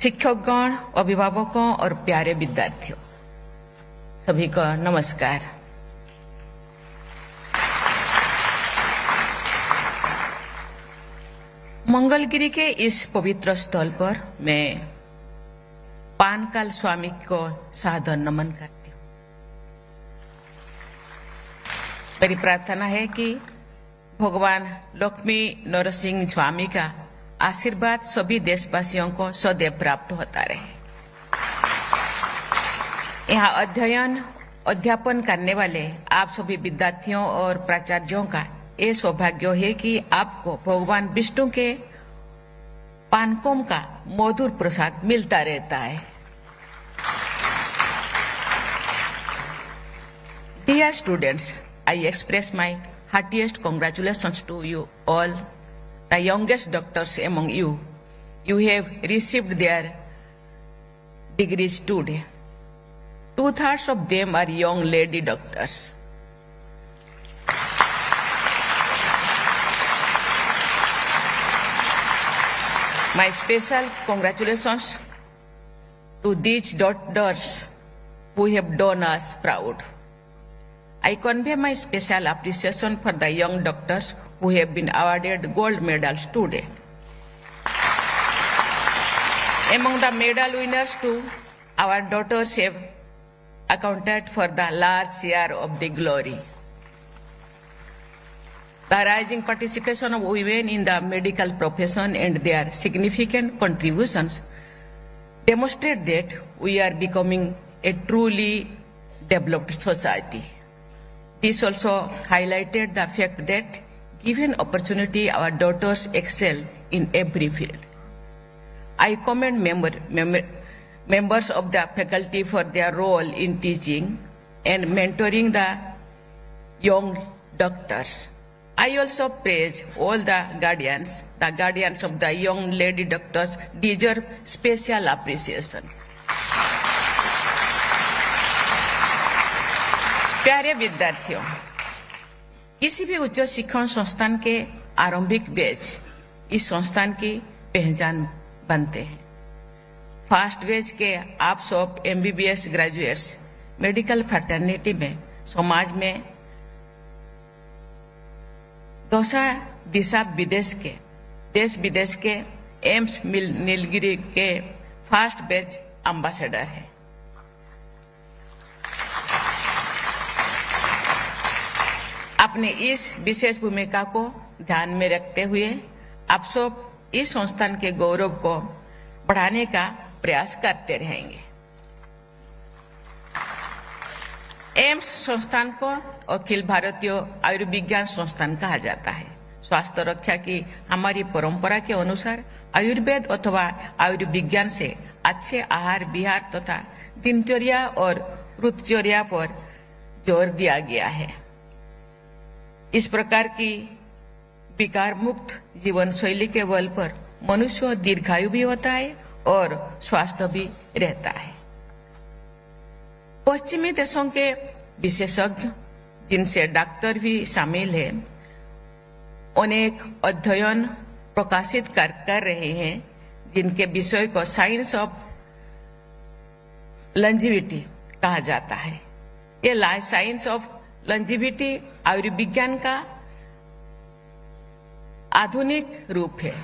शिक्षकगण, अभिभावकों और प्यारे विद्यार्थियों, सभी को नमस्कार। मंगलगिरी के इस पवित्र स्थल पर मैं पानकाल स्वामी को सादर नमन करती हूँ। मेरी प्रार्थना है कि भगवान लक्ष्मी नरसिंह स्वामी का आशीर्वाद सभी देशवासियों को सदैव प्राप्त होता रहे। यहाँ अध्यापन करने वाले आप सभी विद्यार्थियों और प्राचार्यों का ये सौभाग्य है कि आपको भगवान विष्णु के पानकोम का मधुर प्रसाद मिलता रहता है। Dear students, I express my heartiest congratulations to you all, the youngest doctors among you. You have received their degrees today. 2/3 of them are young lady doctors. My special congratulations to these doctors who have done us proud. I convey my special appreciation for the young doctors who have been awarded gold medals today. Among the medal winners too, our daughters have accounted for the large share of the glory. The rising participation of women in the medical profession and their significant contributions demonstrate that we are becoming a truly developed society. This also highlighted the fact that, given opportunity, our daughters excel in every field. I commend members of the faculty for their role in teaching and mentoring the young doctors. I also praise all the guardians of the young lady doctors deserve special appreciation. प्यारे विद्यार्थियों, किसी भी उच्च शिक्षण संस्थान के आरंभिक batch इस संस्थान की पहचान बनते हैं। फर्स्ट बैच के आप सब MBBS ग्रेजुएट्स मेडिकल फ्रेटर्निटी में समाज में देश विदेश के एम्स नीलगिरी के फर्स्ट बैच एम्बेसडर हैं। अपने इस विशेष भूमिका को ध्यान में रखते हुए आप सब इस संस्थान के गौरव को बढ़ाने का प्रयास करते रहेंगे। एम्स संस्थान को अखिल भारतीय आयुर्विज्ञान संस्थान कहा जाता है। स्वास्थ्य रक्षा की हमारी परंपरा के अनुसार आयुर्वेद अथवा आयुर्विज्ञान से अच्छे आहार विहार तथा दिनचर्या और ऋतुचर्या पर जोर दिया गया है। इस प्रकार की विकार मुक्त जीवन शैली के बल पर मनुष्य दीर्घायु भी होता है और स्वस्थ भी रहता है। पश्चिमी देशों के विशेषज्ञ, जिनसे डॉक्टर भी शामिल है, अनेक अध्ययन प्रकाशित कर रहे हैं, जिनके विषय को साइंस ऑफ लंजीविटी कहा जाता है। ये साइंस ऑफ लंजीविटी आयुर्विज्ञान का आधुनिक रूप है।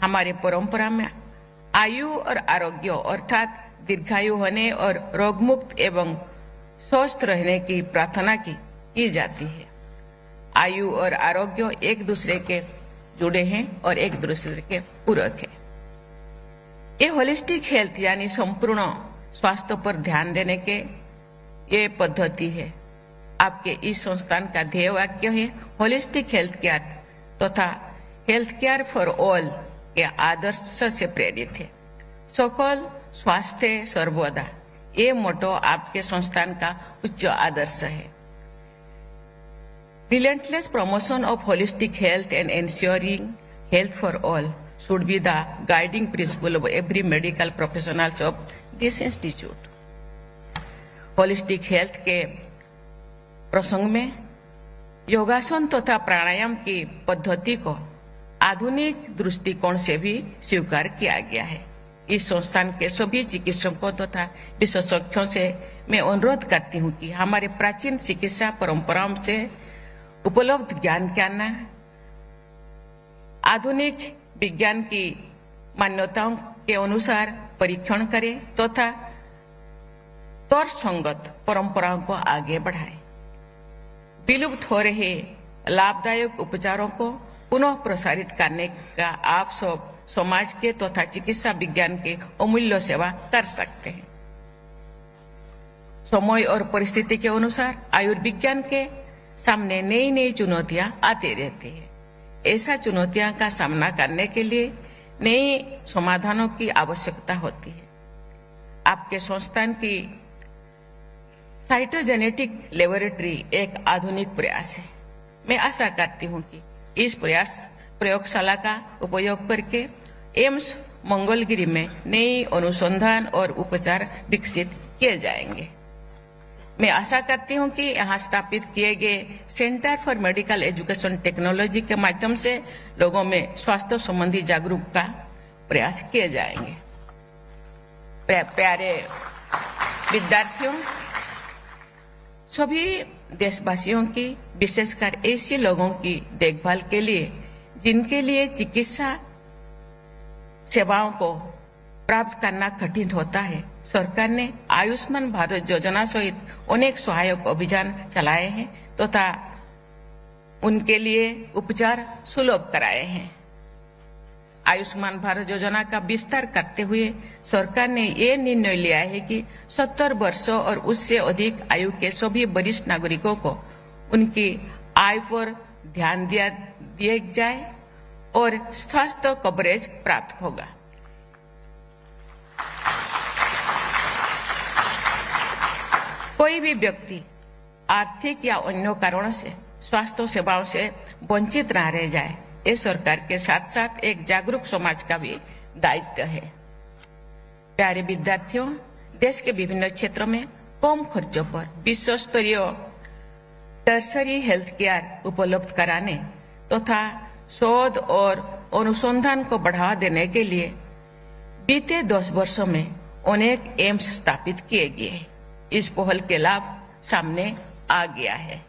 हमारे परंपरा में आयु और आरोग्य अर्थात दीर्घायु होने और रोगमुक्त एवं स्वस्थ रहने की प्रार्थना की जाती है। आयु और आरोग्य एक दूसरे के जुड़े हैं और एक दूसरे के पूरक है। ये होलिस्टिक हेल्थ यानी संपूर्ण स्वास्थ्य पर ध्यान देने के ये पद्धति है। आपके इस संस्थान का ध्येय वाक्य है होलिस्टिक हेल्थ केयर तथा हेल्थ केयर फॉर ऑल के आदर्श से प्रेरित है। सकल स्वास्थ्य सर्वदा, ये मोटो आपके संस्थान का उच्च आदर्श है। Relentless promotion of holistic health and ensuring health for all should be the guiding principle of every medical professionals of this institute. Holistic health के प्रसंग में योगासन तथा प्राणायाम की पद्धति को आधुनिक दृष्टिकोण से भी स्वीकार किया गया है। इस संस्थान के सभी चिकित्सकों तथा विशेषज्ञों से मैं अनुरोध करती हूँ कि हमारे प्राचीन चिकित्सा परंपराओं से उपलब्ध ज्ञान के आधुनिक विज्ञान की मान्यताओं के अनुसार परीक्षण करें तथा तर्कसंगत परंपराओं को आगे बढ़ाएं। विलुप्त हो रहे लाभदायक उपचारों को पुनः प्रसारित करने का आप सब समाज के तथा चिकित्सा विज्ञान के अमूल्य सेवा कर सकते हैं। समय और परिस्थिति के अनुसार आयुर्विज्ञान के सामने नई नई चुनौतियां आती रहती है। ऐसा चुनौतियों का सामना करने के लिए नए समाधानों की आवश्यकता होती है। आपके संस्थान की साइटोजेनेटिक लेबोरेटरी एक आधुनिक प्रयास है। मैं आशा करती हूं कि इस प्रयोगशाला का उपयोग करके एम्स मंगलगिरी में नई अनुसंधान और उपचार विकसित किए जाएंगे। मैं आशा करती हूं कि यहाँ स्थापित किए गए centre for medical education technology के माध्यम से लोगों में स्वास्थ्य संबंधी जागरूकता प्रयास किए जाएंगे। प्यारे विद्यार्थियों, सभी देशवासियों की, विशेषकर ऐसे लोगों की देखभाल के लिए जिनके लिए चिकित्सा सेवाओं को प्राप्त करना कठिन होता है, सरकार ने आयुष्मान भारत योजना सहित अनेक सहायक अभियान चलाए हैं तथा उनके लिए उपचार सुलभ कराए हैं। आयुष्मान भारत योजना का विस्तार करते हुए सरकार ने ये निर्णय लिया है कि 70 वर्षों और उससे अधिक आयु के सभी वरिष्ठ नागरिकों को उनकी आय पर ध्यान दिया जाए और स्वास्थ्य कवरेज प्राप्त होगा। कोई भी व्यक्ति आर्थिक या अन्य कारणों से स्वास्थ्य सेवाओं से वंचित न रह जाए, ये सरकार के साथ साथ एक जागरूक समाज का भी दायित्व है। प्यारे विद्यार्थियों, देश के विभिन्न क्षेत्रों में कम खर्चों पर विश्व स्तरीय टर्सरी हेल्थ केयर उपलब्ध कराने तथा शोध और अनुसंधान को बढ़ावा देने के लिए बीते 10 वर्षों में अनेक एम्स स्थापित किए गए हैं। इस पहल के लाभ सामने आ गया है।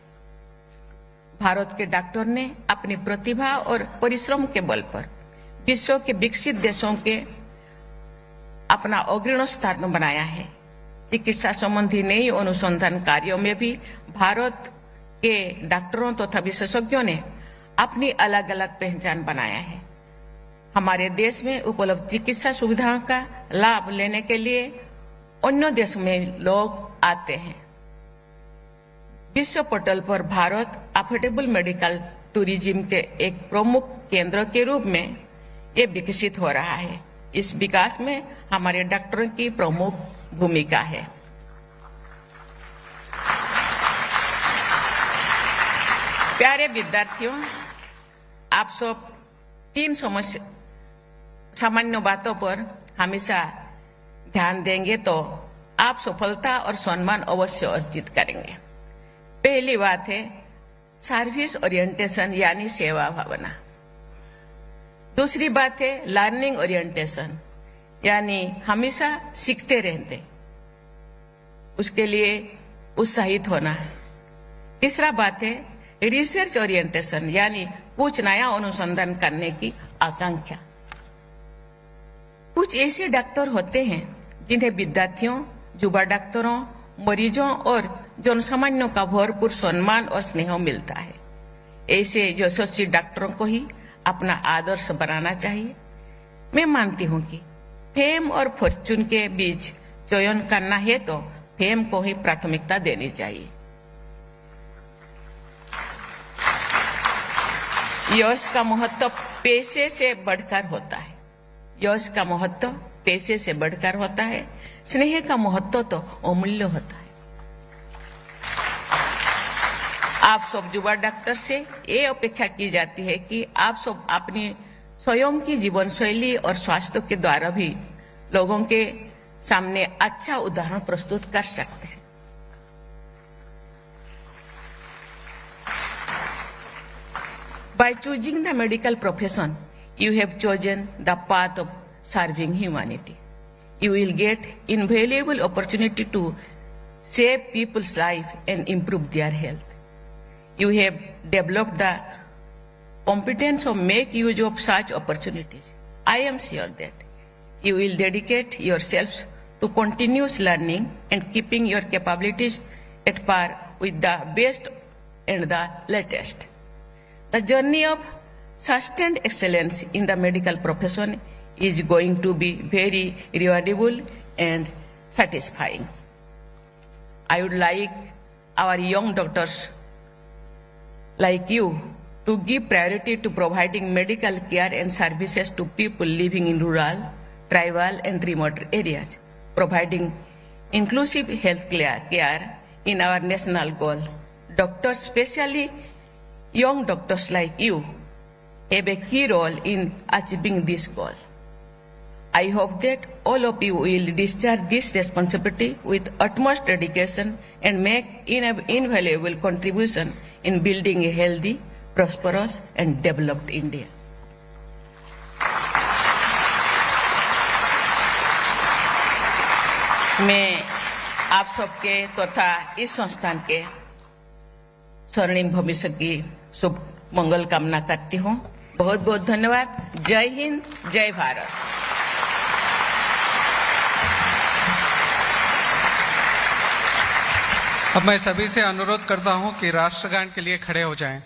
भारत के डॉक्टर ने अपनी प्रतिभा और परिश्रम के बल पर विश्व के विकसित देशों के अपना अग्रणी स्थान बनाया है। चिकित्सा संबंधी नई अनुसंधान कार्यों में भी भारत के डॉक्टरों तथा विशेषज्ञों ने अपनी अलग अलग पहचान बनाया है। हमारे देश में उपलब्ध चिकित्सा सुविधाओं का लाभ लेने के लिए अन्य देशों में लोग आते हैं। विश्व पटल पर भारत अफोर्डेबल मेडिकल टूरिज्म के एक प्रमुख केंद्र के रूप में ये विकसित हो रहा है। इस विकास में हमारे डॉक्टरों की प्रमुख भूमिका है। प्यारे विद्यार्थियों, आप सब 3 सामान्य बातों पर हमेशा ध्यान देंगे तो आप सफलता और सम्मान अवश्य अर्जित करेंगे। पहली बात है सर्विस ओरिएंटेशन यानी सेवा भावना। दूसरी बात है लर्निंग ओरिएंटेशन यानी हमेशा सीखते रहते, उसके लिए उत्साहित होना। तीसरा बात है रिसर्च ओरिएंटेशन यानी कुछ नया अनुसंधान करने की आकांक्षा। कुछ ऐसे डॉक्टर होते हैं जिन्हें विद्यार्थियों, युवा डॉक्टरों, मरीजों और जनसामान्यों का भरपूर सम्मान और स्नेह मिलता है। ऐसे यशस्वी डॉक्टरों को ही अपना आदर्श बनाना चाहिए। मैं मानती हूँ कि फेम और फॉर्चून के बीच चयन करना है तो फेम को ही प्राथमिकता देनी चाहिए। यश का महत्व पैसे से बढ़कर होता है। यश का महत्व पैसे से बढ़कर होता है। स्नेह का महत्व तो अमूल्य होता है। आप सब युवा डॉक्टर से ये अपेक्षा की जाती है कि आप सब अपनी स्वयं की जीवन शैली और स्वास्थ्य के द्वारा भी लोगों के सामने अच्छा उदाहरण प्रस्तुत कर सकते हैं। By choosing the medical profession, you have chosen the path of serving humanity. You will get invaluable opportunity to save people's life and improve their health. You have developed the competence to make use of such opportunities. I am sure that you will dedicate yourselves to continuous learning and keeping your capabilities at par with the best and the latest. The journey of sustained excellence in the medical profession is going to be very rewardable and satisfying. I would like our young doctors like you to give priority to providing medical care and services to people living in rural, tribal and remote areas, providing inclusive health care in our national goal. Doctors, especially young doctors like you, have a key role in achieving this goal. I hope that all of you will discharge this responsibility with utmost dedication and make invaluable contribution in building a healthy, prosperous and developed India. मैं आप सबके तथा इस संस्थान के स्वर्णिम भविष्य की शुभ मंगल कामना करती हूँ। बहुत बहुत धन्यवाद। जय हिंद, जय भारत। अब मैं सभी से अनुरोध करता हूं कि राष्ट्रगान के लिए खड़े हो जाएं।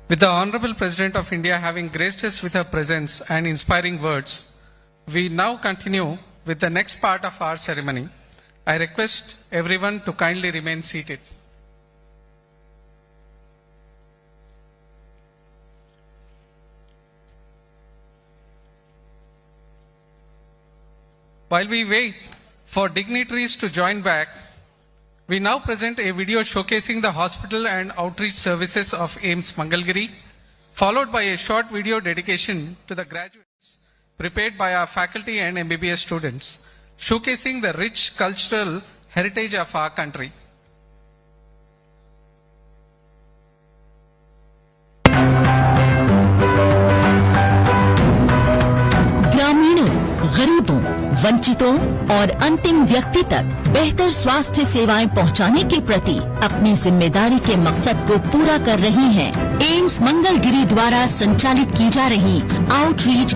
With the Honorable President of India having graced us with her presence and inspiring words, we now continue with the next part of our ceremony. I request everyone to kindly remain seated. While we wait for dignitaries to join back, we now present a video showcasing the hospital and outreach services of AIIMS Mangalgiri, followed by a short video dedication to the graduates prepared by our faculty and MBBS students, showcasing the rich cultural heritage of our country. ग्रामीणों, गरीबों, वंचितों और अंतिम व्यक्ति तक बेहतर स्वास्थ्य सेवाएं पहुंचाने के प्रति अपनी जिम्मेदारी के मकसद को पूरा कर रही हैं एम्स मंगलगिरी द्वारा संचालित की जा रही आउटरीच